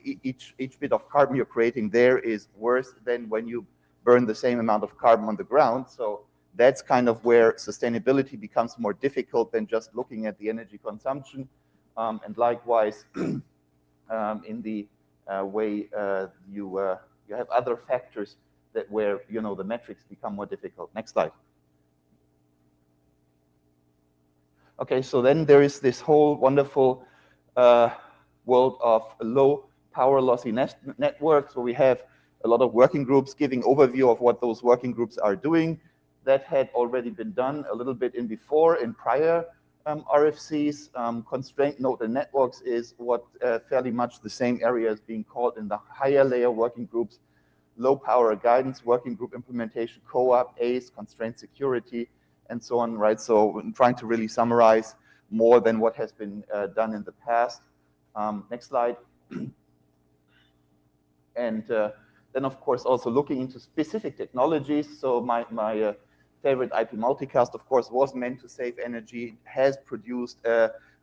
each bit of carbon you're creating there is worse than when you burn the same amount of carbon on the ground. So that's kind of where sustainability becomes more difficult than just looking at the energy consumption. And likewise, in the way you have other factors that where, you know, the metrics become more difficult. Next slide. Okay, so then there is this whole wonderful world of low power lossy networks where we have a lot of working groups giving overview of what those working groups are doing. That had already been done a little bit in prior RFCs. Constraint node and networks is what fairly much the same area is being called in the higher layer working groups. Low power guidance, working group implementation, co-op, ACE, constraint security, and so on, right? So I'm trying to really summarize more than what has been done in the past. Next slide. And then, of course, also looking into specific technologies. So my favorite IP multicast, of course, was meant to save energy, has produced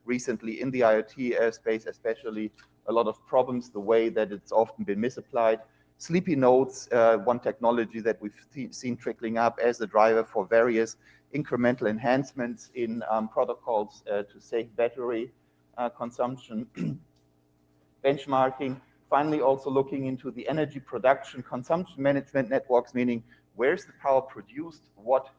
recently in the IoT space, especially a lot of problems, the way that it's often been misapplied. Sleepy nodes, one technology that we've seen trickling up as a driver for various incremental enhancements in protocols to save battery consumption. Benchmarking, finally also looking into the energy production consumption management networks, meaning where's the power produced, what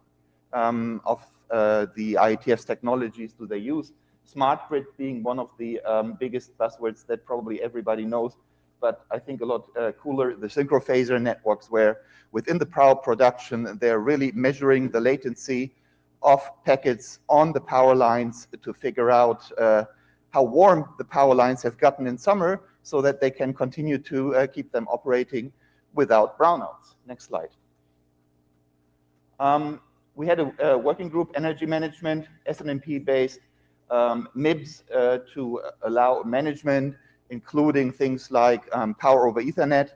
of the IETF's technologies do they use. Smart grid being one of the biggest buzzwords that probably everybody knows, but I think a lot cooler, the synchrophaser networks, where within the power production, they're really measuring the latency of packets on the power lines to figure out how warm the power lines have gotten in summer so that they can continue to keep them operating without brownouts. Next slide. We had a working group, energy management, SNMP-based MIBs to allow management, including things like power over Ethernet,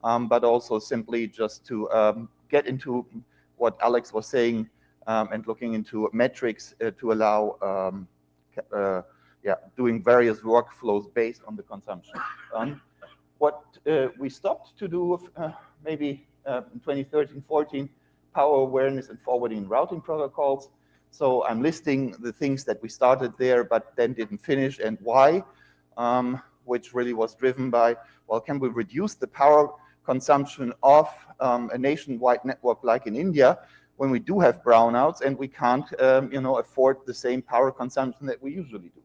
but also simply just to get into what Alex was saying and looking into metrics to allow doing various workflows based on the consumption. What we stopped to do maybe in 2013-14, power awareness and forwarding and routing protocols. So I'm listing the things that we started there but then didn't finish and why, which really was driven by, well, can we reduce the power consumption of a nationwide network like in India when we do have brownouts and we can't afford the same power consumption that we usually do.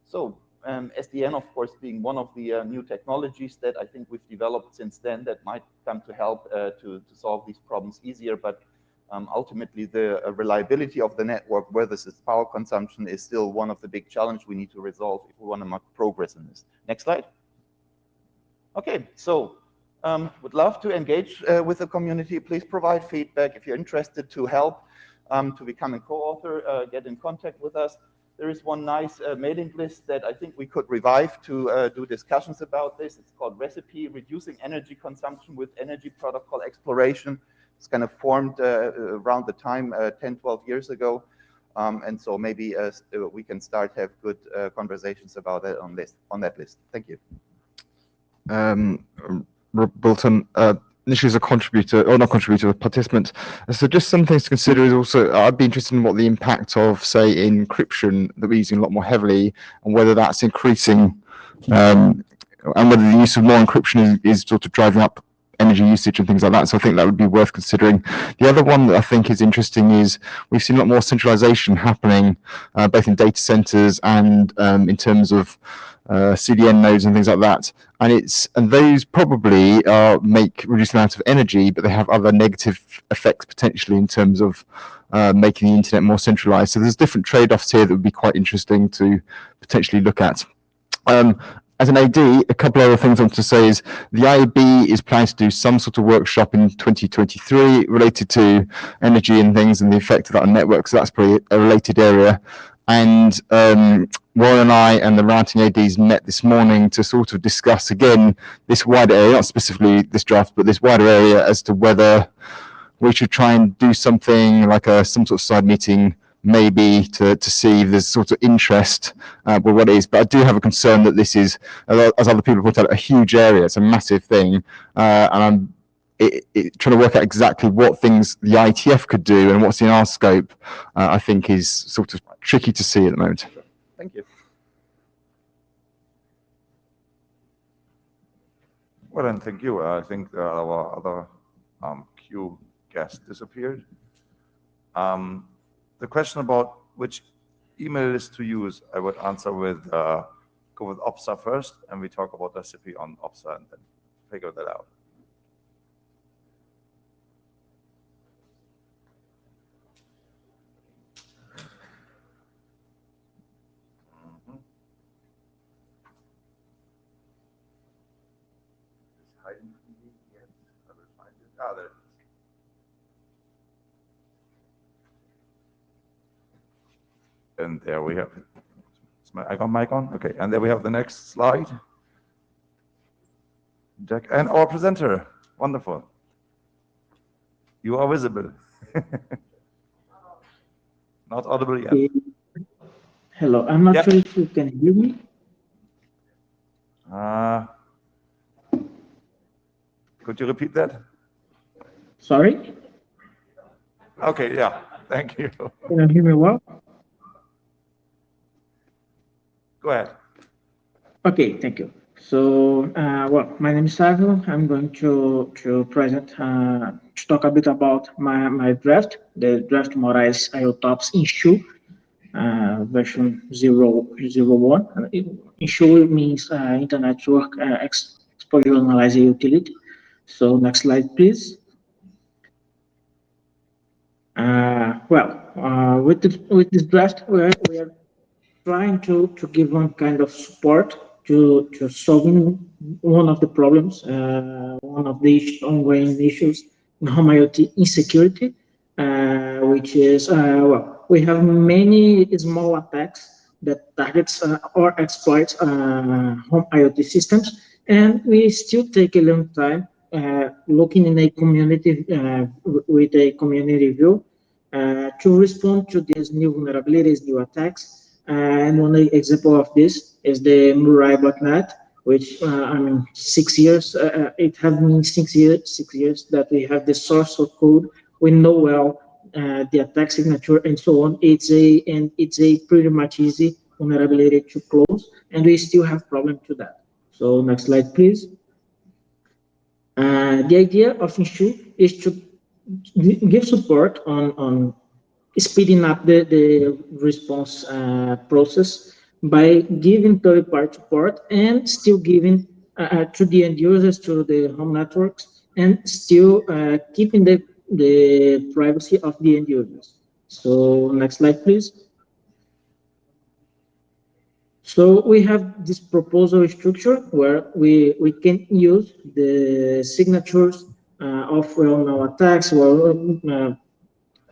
So SDN, of course, being one of the new technologies that I think we've developed since then that might come to help to solve these problems easier. But ultimately, the reliability of the network versus power consumption is still one of the big challenges we need to resolve if we want to make progress in this. Next slide. Okay, so would love to engage with the community. Please provide feedback. If you're interested to help to become a co-author, get in contact with us. There is one nice mailing list that I think we could revive to do discussions about this. It's called Recipe, Reducing Energy Consumption with Energy Protocol Exploration. It's kind of formed around the time 10, 12 years ago. And so maybe we can start have good conversations about that on that list. Thank you. Bolton, initially as a contributor, or not contributor, a participant. So just some things to consider is also, I'd be interested in what the impact of, say, encryption that we're using a lot more heavily, and whether that's increasing, and whether the use of more encryption is sort of driving up energy usage and things like that. So I think that would be worth considering. The other one that I think is interesting is we've seen a lot more centralization happening, both in data centers and in terms of CDN nodes and things like that. And those probably reduce the amount of energy, but they have other negative effects potentially in terms of making the internet more centralized. So there's different trade-offs here that would be quite interesting to potentially look at. As an AD, a couple other things I want to say is the IAB is planning to do some sort of workshop in 2023 related to energy and things and the effect of that on networks. So that's probably a related area. And Warren and I and the routing ADs met this morning to sort of discuss again this wider area, not specifically this draft, but this wider area as to whether we should try and do something like some sort of side meeting maybe to see if there's sort of interest with what it is. But I do have a concern that this is, as other people put out, a huge area. It's a massive thing. And I'm trying to work out exactly what things the IETF could do and what's in our scope, I think is sort of tricky to see at the moment. Thank you. Well, then, thank you. I think our other Q guest disappeared. The question about which email list to use, I would answer with go with OPSA first, and we talk about recipe on OPSA and then figure that out. Hiding from me? Yes, I will find it. Ah, there it is. And there we have it. Is my icon mic on? Okay, and there we have the next slide. Jack and our presenter. Wonderful. You are visible. Not audible yet. Hello, I'm not sure if you can hear me. Could you repeat that? Sorry? Okay, yeah, thank you. Can you hear me well? Go ahead. Okay, thank you. So, well, my name is Sávio. I'm going to present, to talk a bit about my draft, the draft Moraes IOTOPS issue, version 001. Issue means Internet Network Exposure Analyzer Utility. So, next slide, please. With this draft, we are trying to give one kind of support to solving one of the problems, one of the ongoing issues in home IoT insecurity, which is, we have many small attacks that targets or exploits home IoT systems, and we still take a long time looking in a community, with a community view, to respond to these new vulnerabilities, new attacks. And one example of this is the Murai botnet, which I mean, 6 years. It has been 6 years that we have the source of code. We know well the attack signature and so on. It's a pretty much easy vulnerability to close, and we still have problem to that. So next slide, please. The idea of issue is to give support on speeding up the response process by giving third-party support and still giving to the end users, to the home networks, and still keeping the privacy of the end users. So next slide, please. So we have this proposal structure where we can use the signatures of well-known attacks or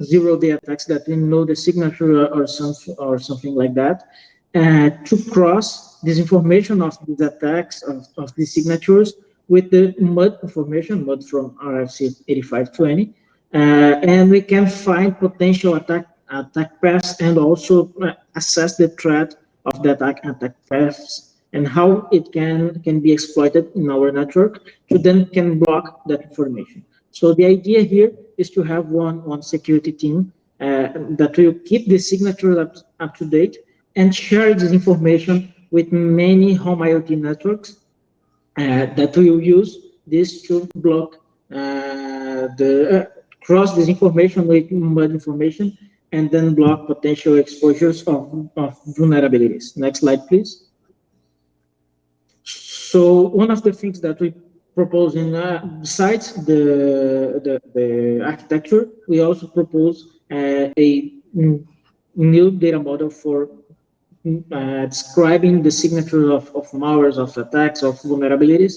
zero-day attacks that we know the signature or something like that, to cross this information of these attacks of these signatures with the MUD information, MUD from RFC 8520, and we can find potential attack paths and also assess the threat of the attack paths and how it can be exploited in our network to then can block that information. So the idea here is to have one security team that will keep the signature up to date and share this information with many home IoT networks that will use this to block cross this information with MUD information and then block potential exposures of vulnerabilities. Next slide, please. So one of the things that we propose in besides the architecture, we also propose a new data model for describing the signature of malwares, of attacks, of vulnerabilities,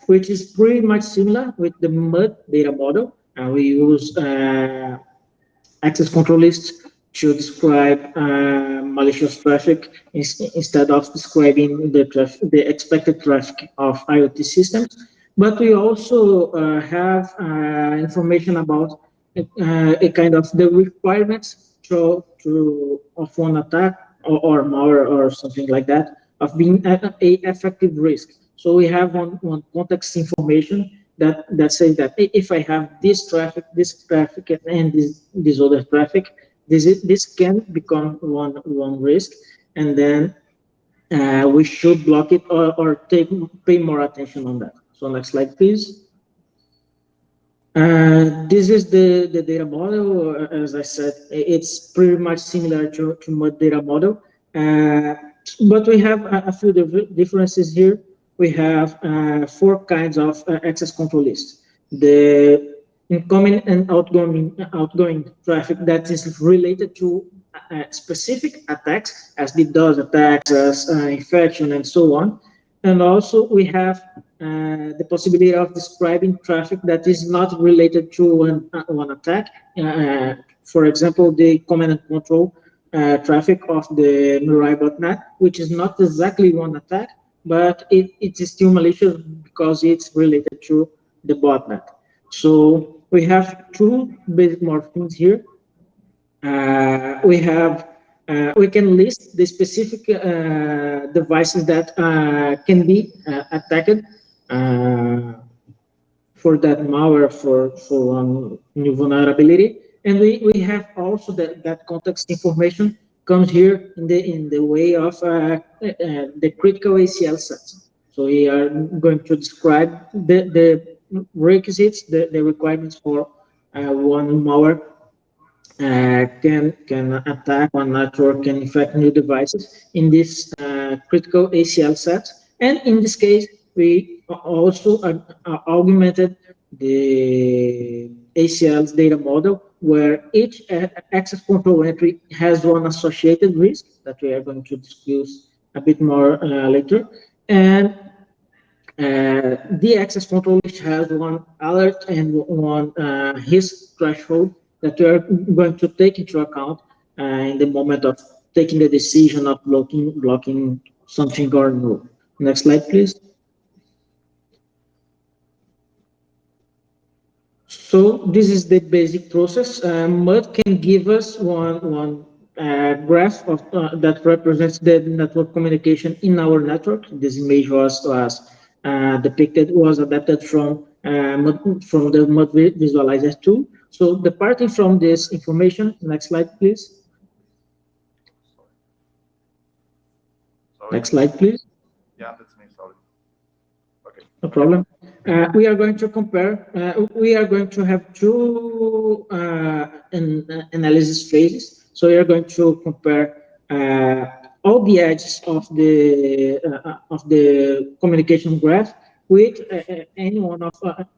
which is pretty much similar with the MUD data model. We use access control lists to describe malicious traffic instead of describing the expected traffic of IoT systems. But we also have information about a kind of the requirements of one attack or malware or something like that of being a effective risk. So we have one context information that says that if I have this traffic, and this other traffic, this can become one risk, and then we should block it or pay more attention on that. So next slide, please. This is the data model. As I said, it's pretty much similar to MUD data model, but we have a few differences here. We have 4 kinds of access control lists. The incoming and outgoing traffic that is related to specific attacks, as the DOS attacks, as infection, and so on. And also we have the possibility of describing traffic that is not related to one attack. For example, the command and control traffic of the Mirai botnet, which is not exactly one attack, but it is still malicious because it's related to the botnet. So we have 2 basic morphemes here. We can list the specific devices that can be attacked for that malware, for new vulnerability, and we have also that context information comes here in the way of the critical ACL sets. So we are going to describe the requisites, the requirements for one malware can attack one network, can infect new devices in this critical ACL set. And in this case, we also augmented the ACL's data model, where each access control entry has one associated risk that we are going to discuss a bit more later. And the access control list has one alert and one risk threshold that we are going to take into account in the moment of taking the decision of blocking something or no. Next slide, please. So this is the basic process. MUD can give us one graph of that represents the network communication in our network. This image was depicted, was adapted from the MUD visualizer tool. So departing from this information, next slide, please. Sorry. Next slide, please. Yeah, that's me, sorry. Okay. No problem. We are going to compare, we are going to have 2 analysis phases. So we are going to compare all the edges of the communication graph with any one of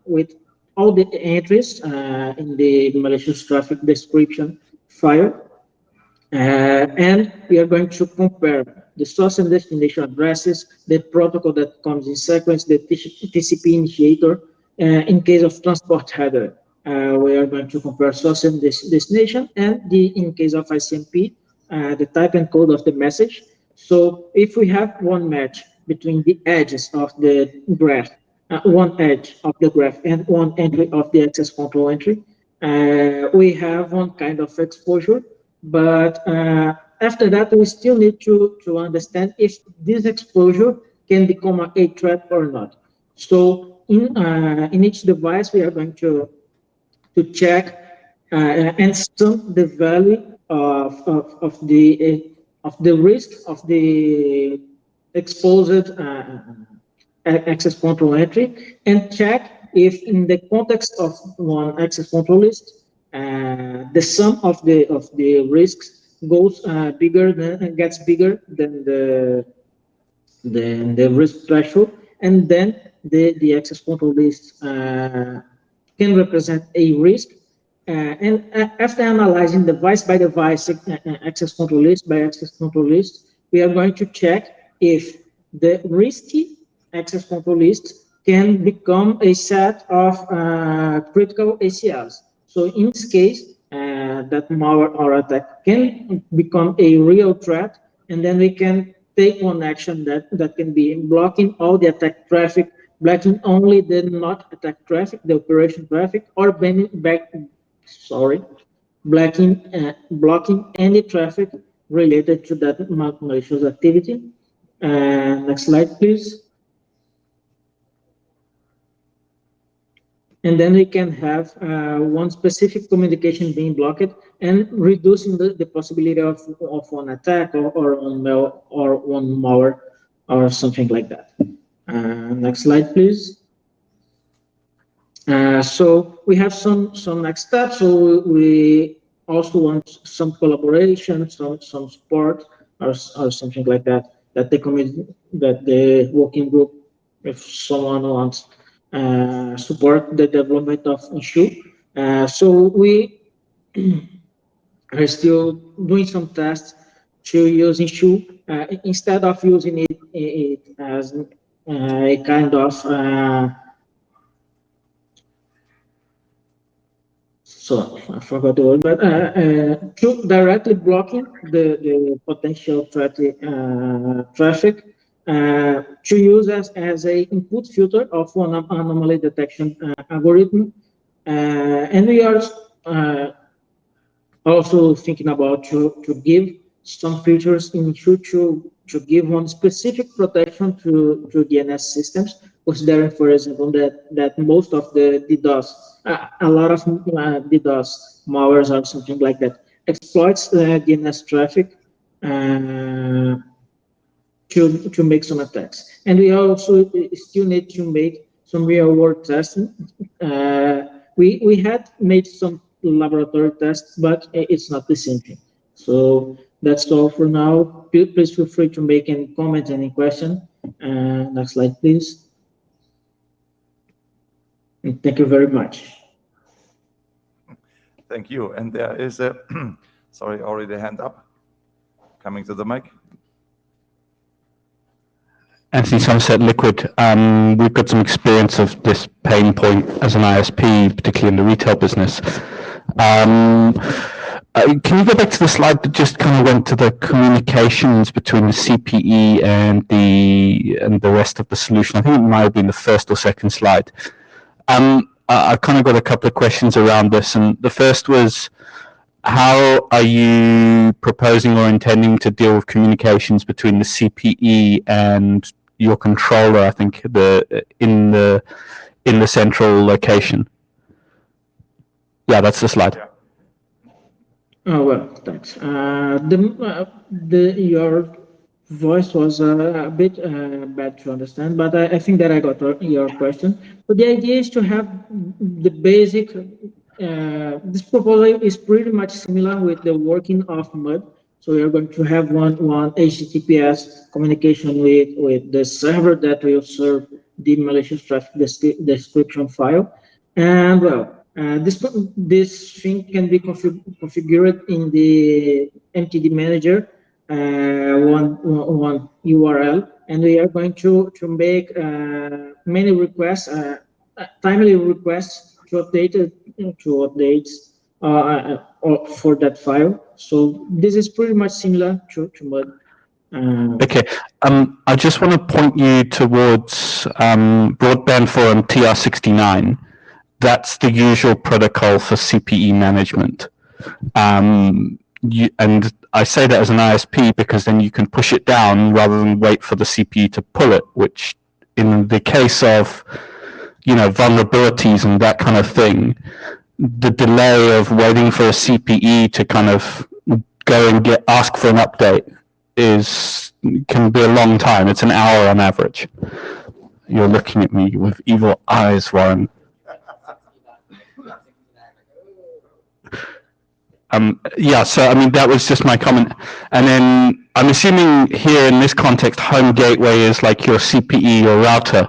with all the entries in the malicious traffic description file, and we are going to compare the source and destination addresses, the protocol that comes in sequence, the TCP initiator. In case of transport header, we are going to compare source and destination, and in case of ICMP, the type and code of the message. So if we have one match between the edges of the graph, one edge of the graph and one entry of the access control entry, we have one kind of exposure, but after that, we still need to understand if this exposure can become a threat or not. So in each device, we are going to check and sum the value of the risk of the exposed access control entry, and check if in the context of one access control list, the sum of the risks goes gets bigger than the risk threshold, and then the access control list can represent a risk. And after analyzing device by device, access control list by access control list, we are going to check if the risky access control list can become a set of critical ACLs. So in this case, that malware or attack can become a real threat, and then we can take one action that can be blocking all the attack traffic, blocking only the not attack traffic, the operation traffic, or blocking any traffic related to that malicious activity. Next slide, please. And then we can have one specific communication being blocked and reducing the possibility of one attack or one malware or something like that. Next slide, please. So we have some next steps. So we also want some collaboration, some support, or something like that. That the working group, if someone wants support the development of issue. So we are still doing some tests to use issue instead of using it as a kind of so I forgot the word, but to directly blocking the potential traffic to use as a input filter of one anomaly detection algorithm. And we are also thinking about to give some features in future to give one specific protection to DNS systems, considering, for example, that most of the DDoS, a lot of DDoS malwares or something like that exploits DNS traffic to make some attacks. And we also still need to make some real world testing. We had made some laboratory tests, but it's not the same thing. So that's all for now. Please feel free to make any comment, any question. Next slide, please. And thank you very much. Thank you. And there is a, sorry, already a hand up. Coming to the mic. Anthony Somerset, Liquid. We've got some experience of this pain point as an ISP, particularly in the retail business. Can you go back to the slide that just kind of went to the communications between the CPE and the rest of the solution? I think it might have been the first or second slide. I've kind of got a couple of questions around this, and the first was, how are you proposing or intending to deal with communications between the CPE and your controller? I think in the central location. Yeah, that's the slide. Oh well, thanks. Your voice was a bit bad to understand, but I think that I got your question. But the idea is to have the basic. This proposal is pretty much similar with the working of MUD. So we are going to have one HTTPS communication with the server that will serve the malicious traffic description file, and well. This thing can be configured in the MTD manager one URL, and we are going to make many requests, timely requests to update for that file. So this is pretty much similar to MUD. Okay, I just want to point you towards Broadband Forum TR69. That's the usual protocol for Cpe management. And I say that as an ISP because then you can push it down rather than wait for the CPE to pull it, which in the case of, vulnerabilities and that kind of thing, the delay of waiting for a CPE to kind of go and ask for an update can be a long time. It's an hour on average. You're looking at me with evil eyes, Warren. Yeah, so I mean, that was just my comment. And then I'm assuming here in this context, home gateway is like your CPE or router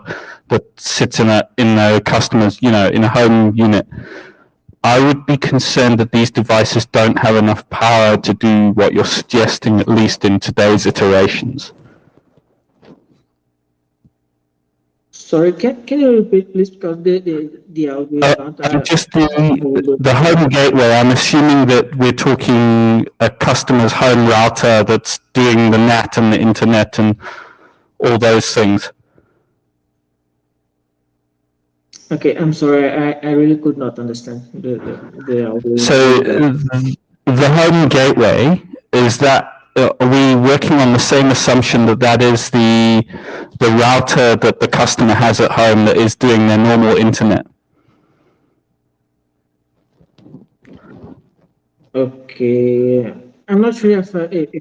that sits in a customer's, in a home unit. I would be concerned that these devices don't have enough power to do what you're suggesting, at least in today's iterations. Sorry, can you repeat, please? Because the audio is not. Just the home gateway, I'm assuming that we're talking a customer's home router that's doing the NAT and the internet and all those things. Okay, I'm sorry, I really could not understand the audio. So the home gateway, is that, are we working on the same assumption that that is the router that the customer has at home that is doing their normal internet? Okay, I'm not sure if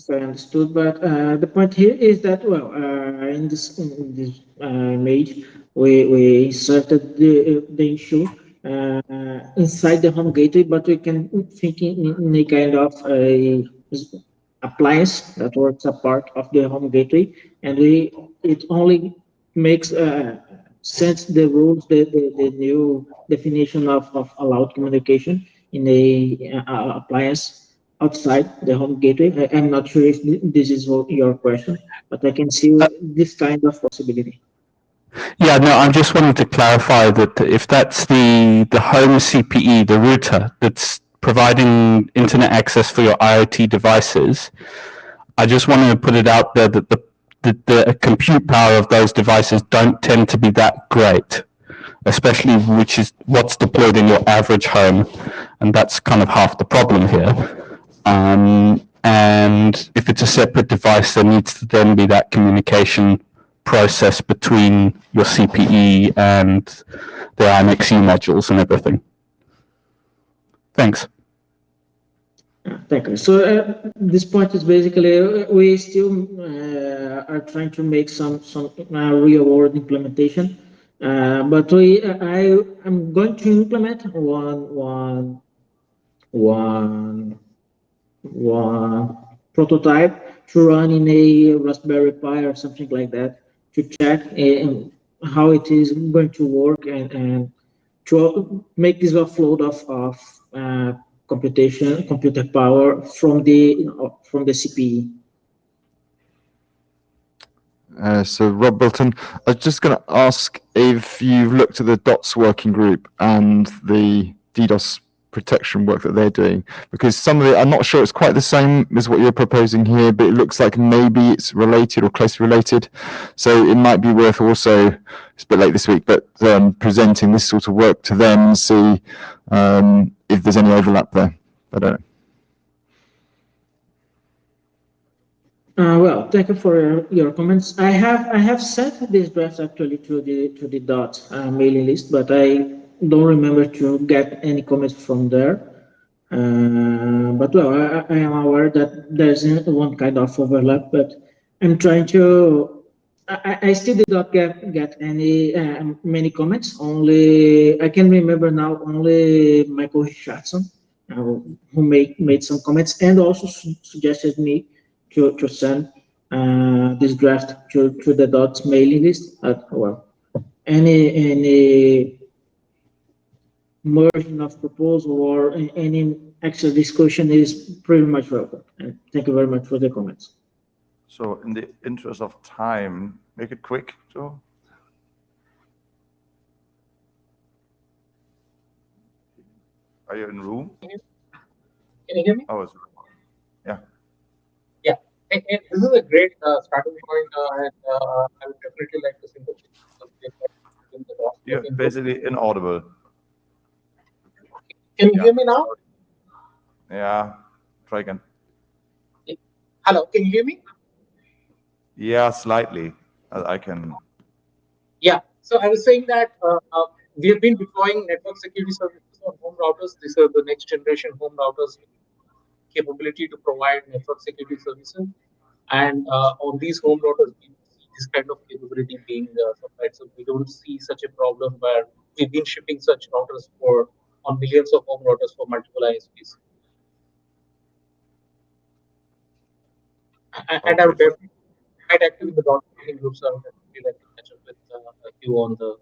I understood, but the point here is that, well, in this image, we inserted the issue inside the home gateway, but we can think in a kind of a appliance that works a part of the home gateway, and it only makes sense the rules, the new definition of allowed communication in a appliance outside the home gateway. I'm not sure if this is your question, but I can see this kind of possibility. Yeah, no, I just wanted to clarify that if that's the home CPE, the router that's providing internet access for your IoT devices, I just want to put it out there that the compute power of those devices don't tend to be that great, especially which is what's deployed in your average home, and that's kind of half the problem here. And if it's a separate device, there needs to then be that communication process between your CPE and the IMXU modules and everything. Thanks. Thank you. So this point is basically we still are trying to make some real world implementation, but I'm going to implement one prototype to run in a Raspberry Pi or something like that to check how it is going to work and to make this offload of computer power from the CPE. So Rob Bilton, I was just going to ask if you've looked at the DOTS working group and the DDoS protection work that they're doing, because some of it, I'm not sure it's quite the same as what you're proposing here, but it looks like maybe it's related or closely related. So it might be worth also, it's a bit late this week, but presenting this sort of work to them and see if there's any overlap there. I don't know. Well, thank you for your comments. I have sent this draft actually to the DOT mailing list, but I don't remember to get any comments from there. But well, I am aware that there's one kind of overlap, but I'm trying to. I still did not get any many comments. Only I can remember now only Michael Richardson, who made some comments and also suggested me to send this draft to the DOTS mailing list. Well, any merging of proposal or any extra discussion is pretty much welcome. And thank you very much for the comments. So in the interest of time, make it quick, Joe. Are you in room? Can you hear me? Oh, yeah. Yeah. And this is a great starting point, and I would definitely like to sympathize. You're basically inaudible. Can you hear me now? Yeah. Try again. Hello, can you hear me? Yeah, slightly. I can. Yeah. So I was saying that we have been deploying network security services on home routers. These are the next generation home routers with capability to provide network security services. And on these home routers, we see this kind of capability being supplied. So we don't see such a problem where we've been shipping such routers on millions of home routers for multiple ISPs. And I would definitely quite active in the dot working groups. I would definitely like to catch up with you on the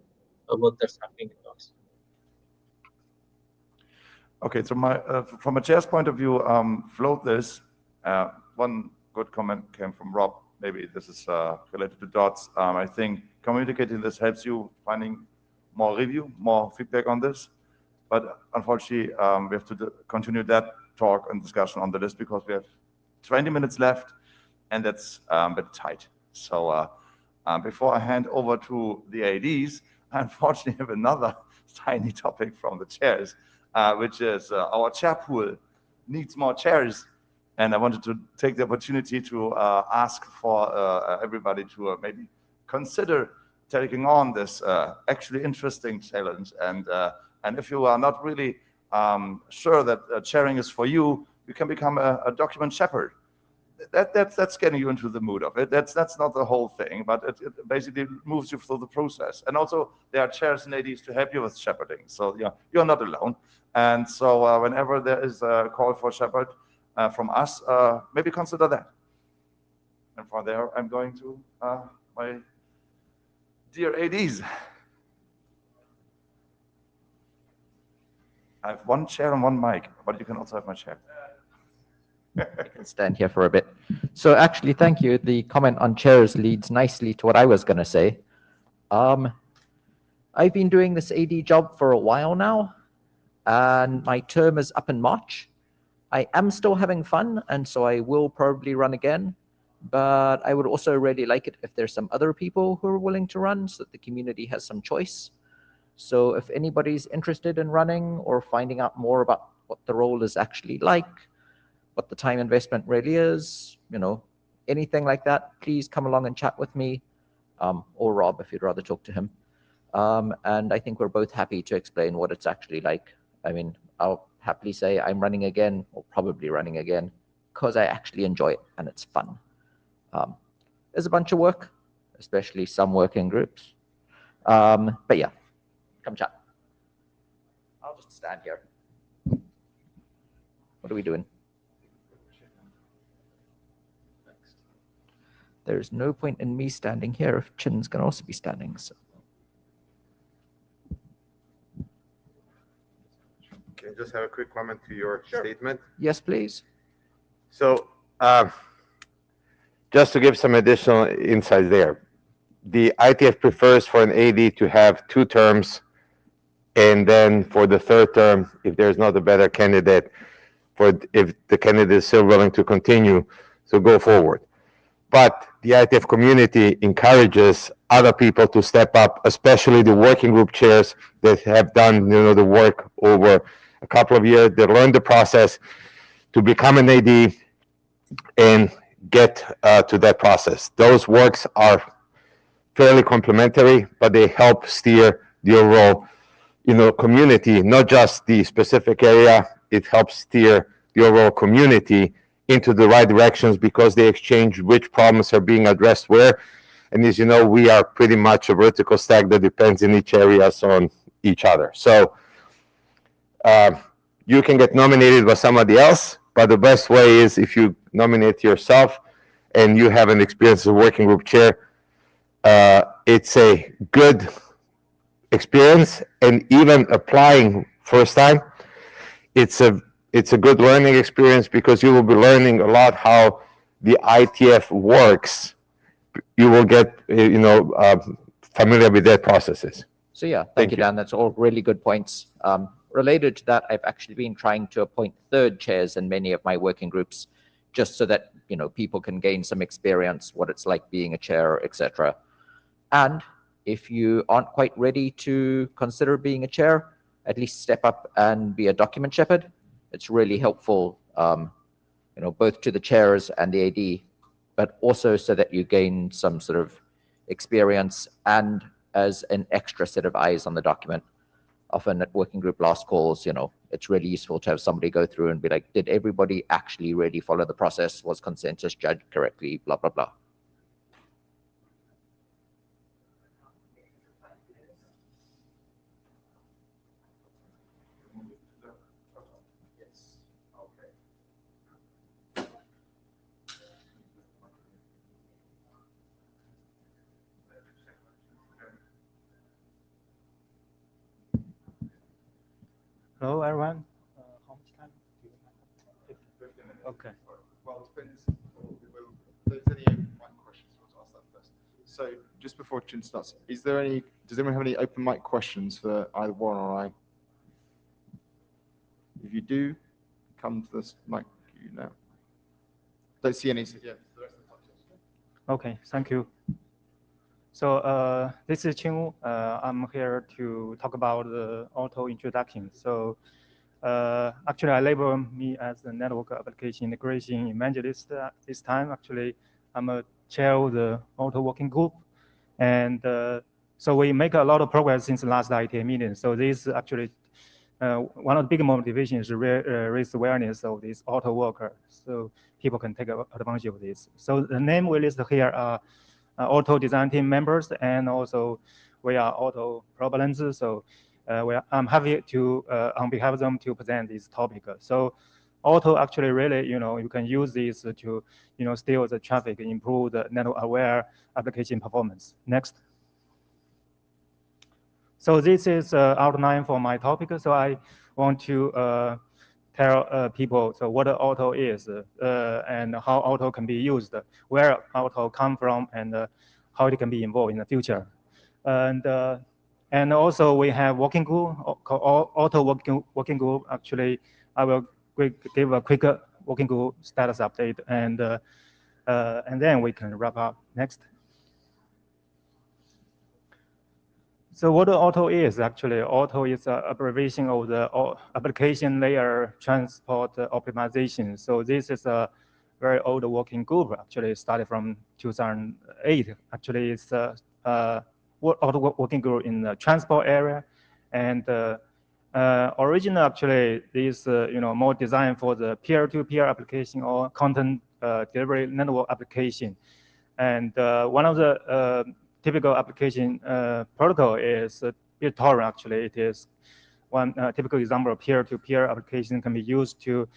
work that's happening in dots. Okay, so from a chair's point of view, float this. One good comment came from Rob. Maybe this is related to dots. I think communicating this helps you finding more review, more feedback on this. But unfortunately, we have to continue that talk and discussion on the list because we have 20 minutes left, and that's a bit tight. So before I hand over to the ADs, I unfortunately have another tiny topic from the chairs, which is our chair pool needs more chairs. And I wanted to take the opportunity to ask for everybody to maybe consider taking on this actually interesting challenge. And if you are not really sure that chairing is for you, you can become a document shepherd. That's getting you into the mood of it. That's not the whole thing, but it basically moves you through the process. And also there are chairs and ADs to help you with shepherding. So yeah, you're not alone. And so whenever there is a call for shepherd from us, maybe consider that. And from there, I'm going to my dear ADs. I have one chair and one mic, but you can also have my chair. I can stand here for a bit. So actually, thank you. The comment on chairs leads nicely to what I was going to say. I've been doing this AD job for a while now, and my term is up in March. I am still having fun, and so I will probably run again. But I would also really like it if there's some other people who are willing to run so that the community has some choice. So if anybody's interested in running or finding out more about what the role is actually like, what the time investment really is, anything like that, please come along and chat with me, or Rob if you'd rather talk to him. And I think we're both happy to explain what it's actually like. I mean, I'll happily say I'm running again, or probably running again, because I actually enjoy it and it's fun. There's a bunch of work, especially some working groups. But yeah, come chat. I'll just stand here. What are we doing? There's no point in me standing here if Chin's going to also be standing. So. Can I just have a quick comment to your statement? Yes, please. So just to give some additional insights there, the IETF prefers for an AD to have 2 terms, and then for the 3rd term, if there's not a better candidate, if the candidate is still willing to continue, so go forward. But the IETF community encourages other people to step up, especially the working group chairs that have done the work over a couple of years. They learned the process to become an AD and get to that process. Those works are fairly complementary, but they help steer the overall community, not just the specific area. It helps steer the overall community into the right directions because they exchange which problems are being addressed where. And as you know, we are pretty much a vertical stack that depends in each area on each other. So you can get nominated by somebody else, but the best way is if you nominate yourself and you have an experience as a working group chair. It's a good experience, and even applying first time, it's a good learning experience because you will be learning a lot how the IETF works. You will get familiar with their processes. So yeah, thank you, Dan. That's all really good points. Related to that, I've actually been trying to appoint 3rd chairs in many of my working groups, just so that people can gain some experience, what it's like being a chair, etc. And if you aren't quite ready to consider being a chair, at least step up and be a document shepherd. It's really helpful, both to the chairs and the AD, but also so that you gain some sort of experience and as an extra set of eyes on the document. Often at working group last calls, it's really useful to have somebody go through and be like, did everybody actually really follow the process? Was consensus judged correctly? Blah, blah, blah. Hello, everyone. How much time do you have? Okay. Well, it depends. There's any open mic questions? I'll ask that first. So, just before Chin starts, does anyone have any open mic questions for either Warren or I? If you do, come to this mic, Don't see any. So yeah, the rest of the time. Okay, thank you. So this is Qing. I'm here to talk about the auto introduction. So actually, I label me as the network application integration evangelist this time. Actually, I'm a chair of the auto working group, and so we make a lot of progress since the last IETF meeting. So this actually one of the big motivations is raise awareness of this auto worker, so people can take advantage of this. So the name we list here are auto design team members, and also we are auto proponents. So I'm happy to, on behalf of them, to present this topic. So auto actually really, you can use this to, steal the traffic, improve the network-aware application performance. Next. So this is outline for my topic. So I want to tell people what auto is and how auto can be used, where auto come from, and how it can be involved in the future. And also we have working group, auto working group. Actually, I will give a quick working group status update, and then we can wrap up. Next. So what auto is actually, auto is an abbreviation of the application layer transport optimization. So this is a very old working group, actually started from 2008. Actually, it's auto working group in the transport area, and originally actually this more designed for the peer-to-peer application or content delivery network application, and one of the typical application protocol is BitTorrent. Actually, it is one typical example of peer-to-peer application can be used to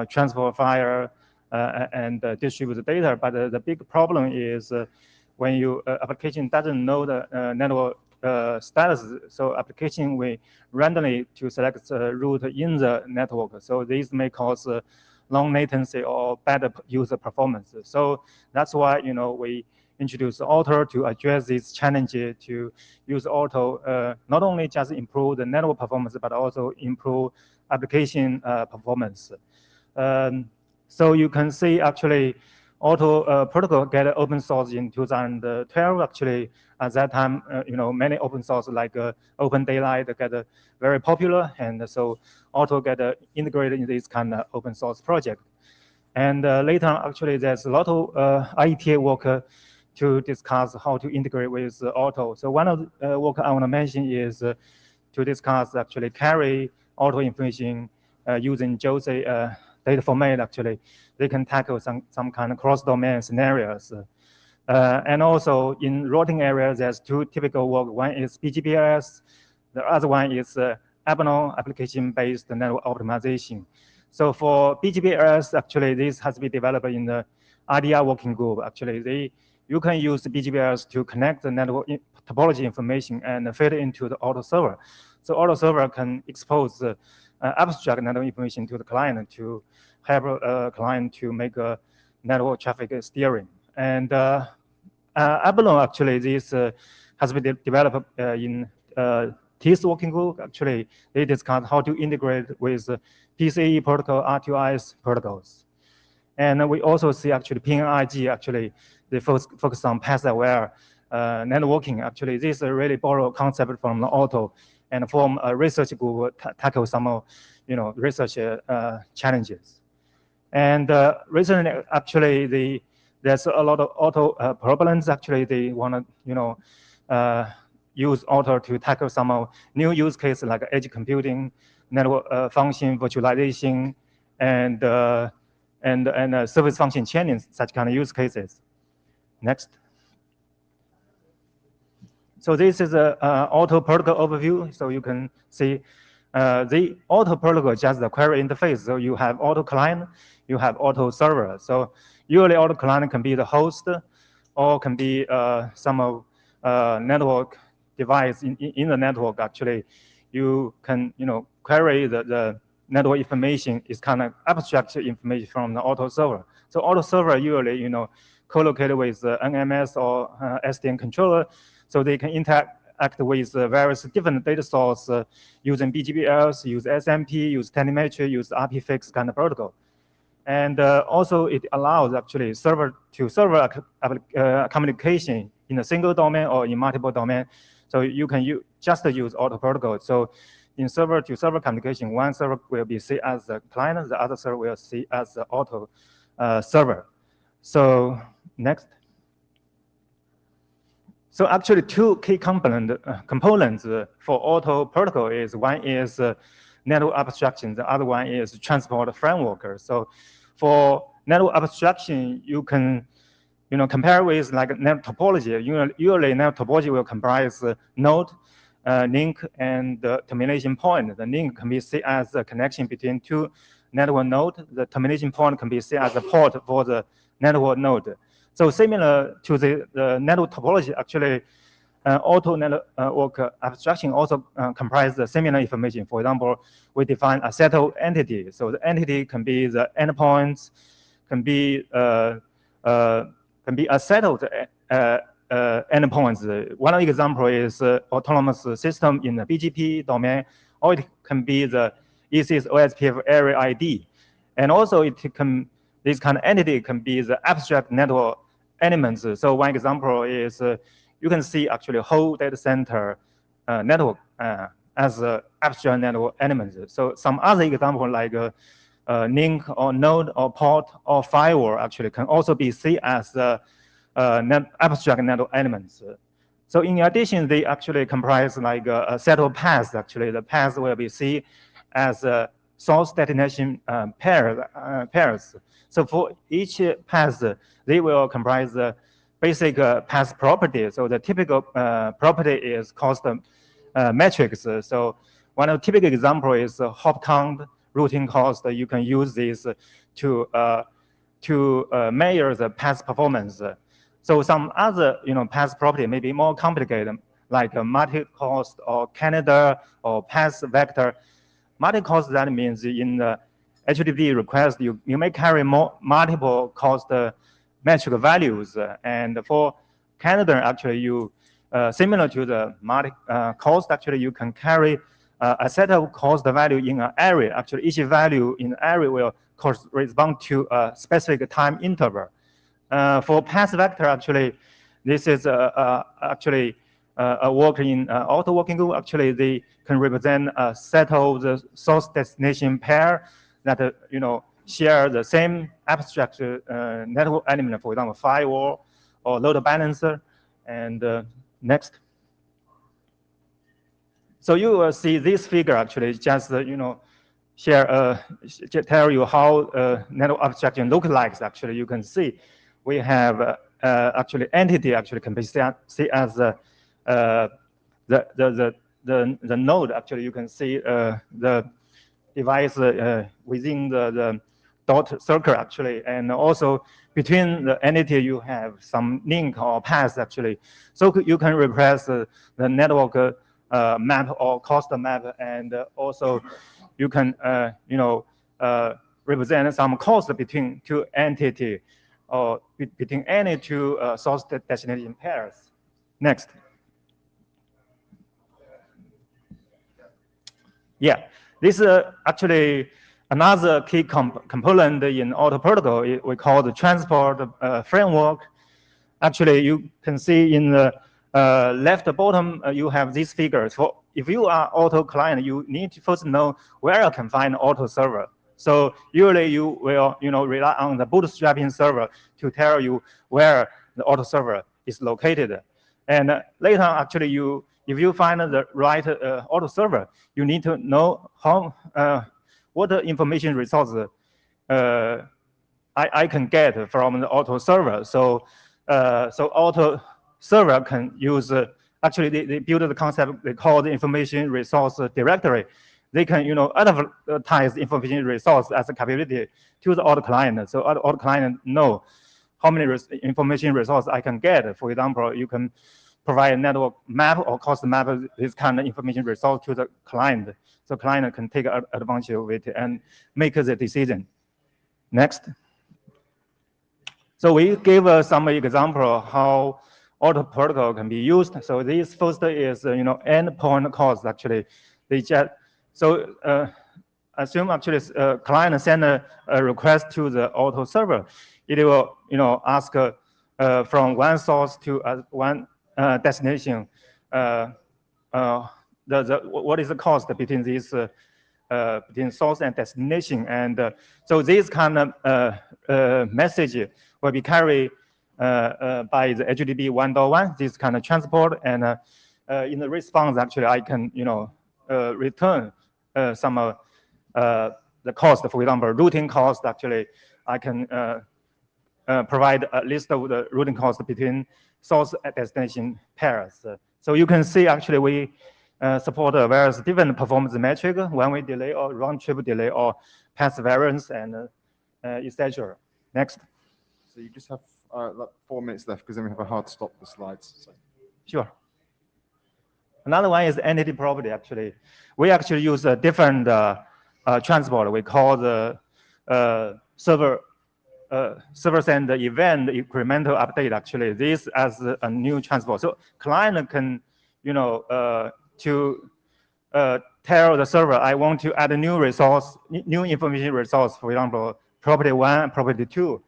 transfer file and distribute the data. But the big problem is when your application doesn't know the network status, so application will randomly to select the route in the network. So this may cause long latency or bad user performance. So that's why we introduce auto to address this challenge, to use auto not only just improve the network performance, but also improve application performance. So you can see actually auto protocol get open source in 2012. Actually, at that time, many open source like Open Daylight get very popular, and so auto get integrated in this kind of open source project. And later on, actually, there's a lot of IETF work to discuss how to integrate with auto. So one of the work I want to mention is to discuss actually carry auto information using JOSI data format. Actually, they can tackle some kind of cross-domain scenarios. And also in routing area, there's two typical work. One is BGPS, the other one is Abno application-based network optimization. So for BGPS, actually, this has been developed in the RDR working group. Actually, you can use the BGPS to connect the network topology information and feed it into the auto server. So auto server can expose the abstract network information to the client to help client to make a network traffic steering. And Abno, actually, this has been developed in TIS working group. Actually, they discuss how to integrate with PCE protocol, R2IS protocols. And we also see actually PNIG, actually, they focus on path-aware networking. Actually, this is a really borrowed concept from the auto and form a research group tackle some of, research challenges. And recently, actually, there's a lot of auto problems. Actually, they want to, use auto to tackle some of new use cases like edge computing, network function virtualization, and service function chaining, such kind of use cases. Next. So this is a auto protocol overview. So you can see the auto protocol just the query interface. So you have auto client, you have auto server. So usually auto client can be the host, or can be some of network device in the network. Actually, you can, query the network information is kind of abstract information from the auto server. So auto server usually, co-located with the NMS or SDN controller, so they can interact with various different data sources using BGPLs, use SMP, use Telemetry, use Ipfix kind of protocol. And also it allows actually server-to-server communication in a single domain or in multiple domain. So you can just use auto protocol. So in server-to-server communication, one server will be seen as the client, the other server will see as the auto server. So next. So actually two key components for auto protocol is one is network abstraction, the other one is transport framework. So for network abstraction, you can compare with like network topology. Usually network topology will comprise node, link, and the termination point. The link can be seen as a connection between two network nodes. The termination point can be seen as a port for the network node. So similar to the network topology, actually, auto network abstraction also comprises similar information. For example, we define a settled entity. So the entity can be the endpoints, can be a settled endpoints. One example is autonomous system in the BGP domain, or it can be the ECS OSPF area ID. And also this kind of entity can be the abstract network elements. So one example is you can see actually whole data center network as abstract network elements. So some other example like link or node or port or firewall actually can also be seen as abstract network elements. So in addition, they actually comprise like a set of paths. Actually, the paths will be seen as source destination pairs. So for each path, they will comprise the basic path property. So the typical property is cost matrix. So one of the typical example is hop count, routing cost. You can use this to measure the path performance. So some other path property may be more complicated, like multi-cost or Canada or path vector. Multi-cost, that means in the HTTP request, you may carry multiple cost metric values. And for Canada, actually, similar to the multi-cost, actually, you can carry a set of cost value in an array. Actually, each value in the array will correspond to a specific time interval. For path vector, actually, this is actually a work in auto working group. Actually, they can represent a set of the source destination pair that share the same abstract network element, for example, firewall or load balancer. And next. So you will see this figure actually just tell you how network abstraction looks like. Actually, you can see we have actually entity actually can be seen as the node. Actually, you can see the device within the dot circle actually, and also between the entity you have some link or path actually. So you can replace the network map or cost map, and also you can represent some cost between two entity or between any two source destination pairs. Next. Yeah, this is actually another key component in auto protocol. We call the transport framework. Actually, you can see in the left bottom, you have these figures. For if you are auto client, you need to first know where you can find auto server. So usually you will rely on the bootstrapping server to tell you where the auto server is located. And later, actually, if you find the right auto server, you need to know what information resources I can get from the auto server. So auto server can use actually they build the concept they call the information resource directory. They can advertise information resource as a capability to the auto client. So auto client know how many information resources I can get. For example, you can provide a network map or cost map, this kind of information resource to the client. So client can take advantage of it and make the decision. Next. So we gave some example of how auto protocol can be used. So this first is endpoint cost actually. They just assume actually client send a request to the auto server. It will ask from one source to one destination. What is the cost between these between source and destination? And so this kind of message will be carried by the HTTP 1.1, this kind of transport, and in the response, actually, I can return some of the cost. For example, routing cost. Actually, I can provide a list of the routing cost between source and destination pairs. So you can see actually we support various different performance metrics, one-way delay or round-trip delay or path variance and etc. Next. So you just have like 4 minutes left because then we have a hard stop the slides. So. Sure. Another one is entity property. Actually, we actually use a different transport. We call the server send event incremental update. Actually, this as a new transport. So client can, to tell the server, I want to add a new resource, new information resource. For example, property 1, property 2,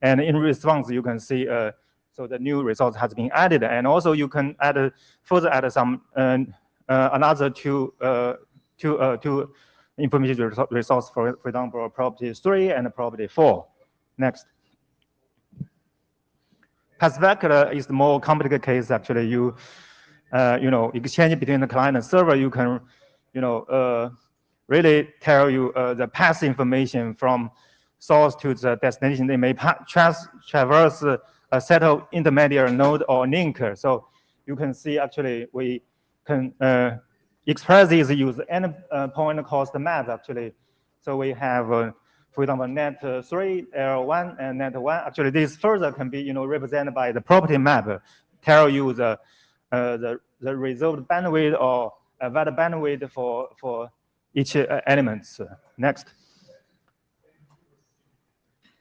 and in response, you can see. So the new resource has been added, and also you can further add some another two information resource, for example, property 3 and property 4. Next. Path vector is the more complicated case. Actually, you exchange between the client and server. You can really tell you the path information from source to the destination. They may traverse a set of intermediate node or link. So you can see actually we can express these use endpoint cost map actually. So we have, for example, net 3, L1, and net 1. Actually, this further can be represented by the property map, tell you the reserved bandwidth or valid bandwidth for each element. Next.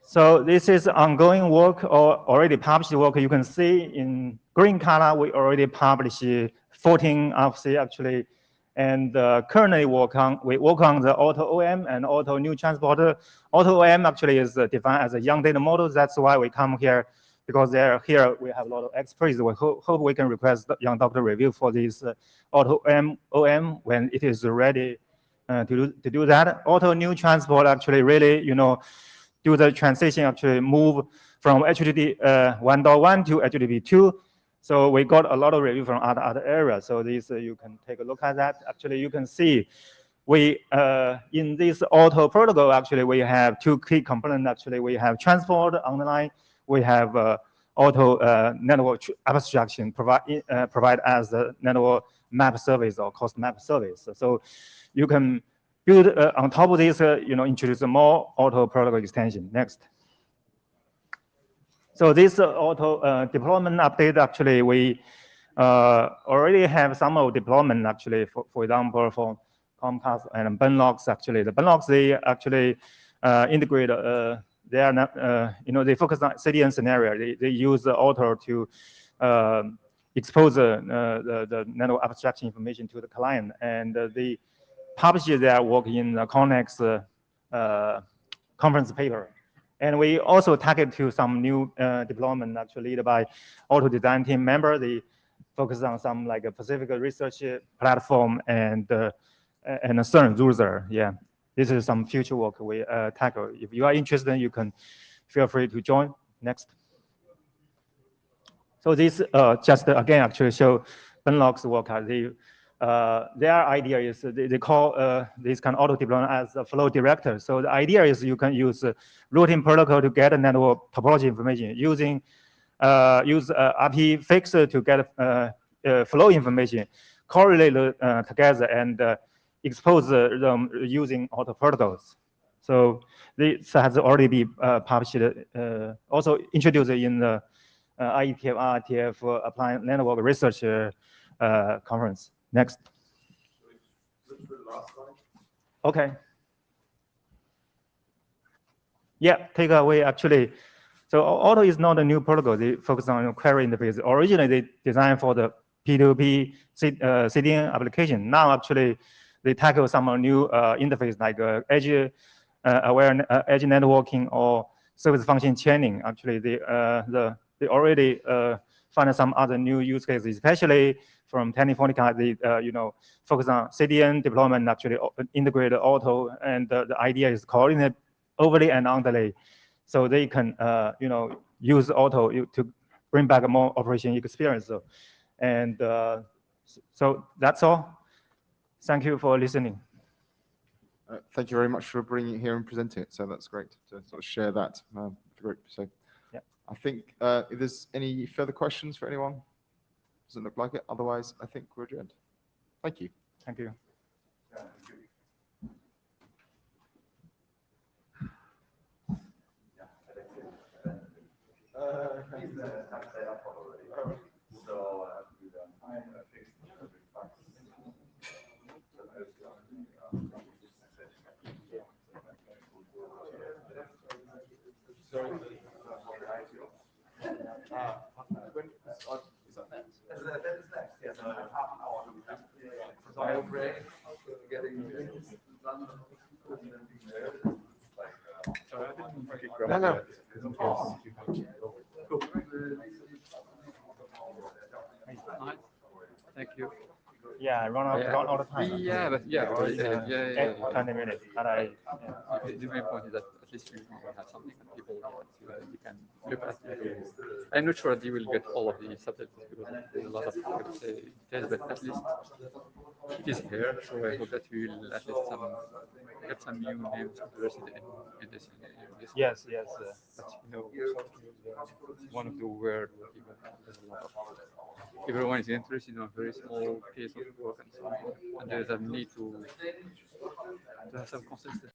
So this is ongoing work or already published work. You can see in green color, we already published 14 RFC actually. And currently we work on the auto OM and auto new transporter. Auto OM actually is defined as a young data model. That's why we come here, because here we have a lot of experts. We hope we can request young doctor review for this auto OM when it is ready to do that. Auto new transport actually really, do the transition, actually move from HTTP 1.1 to HTTP 2. So we got a lot of review from other areas. So this you can take a look at that. Actually, you can see we in this auto protocol, actually we have 2 key components. Actually, we have transport online. We have auto network abstraction provide as the network map service or cost map service. So you can build on top of this, introduce more auto protocol extension. Next. So this auto deployment update, actually, we already have some of deployment, actually, for example, for Comcast and Benlox, actually. The Benlox, they actually integrate, they are not, they focus on CDN scenario. They use the auto to expose the network abstraction information to the client. And they publish their work in the Connex conference paper. And we also target to some new deployment actually led by auto design team member. They focus on some like a Pacific research platform and a CERN user. Yeah, this is some future work we tackle. If you are interested, you can feel free to join. Next. So this just again actually show Benlox work. Their idea is they call this kind of auto deployment as a flow director. So the idea is you can use routing protocol to get a network topology information, using use Ipfix to get flow information, correlate together and expose them using auto protocols. So this has already been published, also introduced in the IETF, RTF Applied Network Research Conference. Next. Okay. Yeah, takeaway actually. So Auto is not a new protocol. They focus on query interface. Originally, they designed for the P2P CDN application. Now, actually, they tackle some new interface like edge edge networking or service function chaining. Actually, they already find some other new use cases, especially from Telefonica. They focus on CDN deployment. Actually, integrate Auto, and the idea is coordinate overlay and underlay, so they can use Auto to bring back a more operation experience. So that's all. Thank you for listening. Thank you very much for bringing it here and presenting it. So that's great to sort of share that with the group. So yeah. I think if there's any further questions for anyone, doesn't look like it. Otherwise, I think we're adjourned. Thank you. Thank you. No. Thank you. Yeah, I run out of time. Yeah, but yeah, already, yeah. 20 minutes. But the main point is that at least we have something that people you can look at. I'm not sure that you will get all of the subjects because there's a lot of details, but at least it is here. So I hope that we will at least get some new names interested in this. Yes. But one of the weird even there's a lot of everyone is interested in a very small piece of work and so on, and there is a need to have some consistency.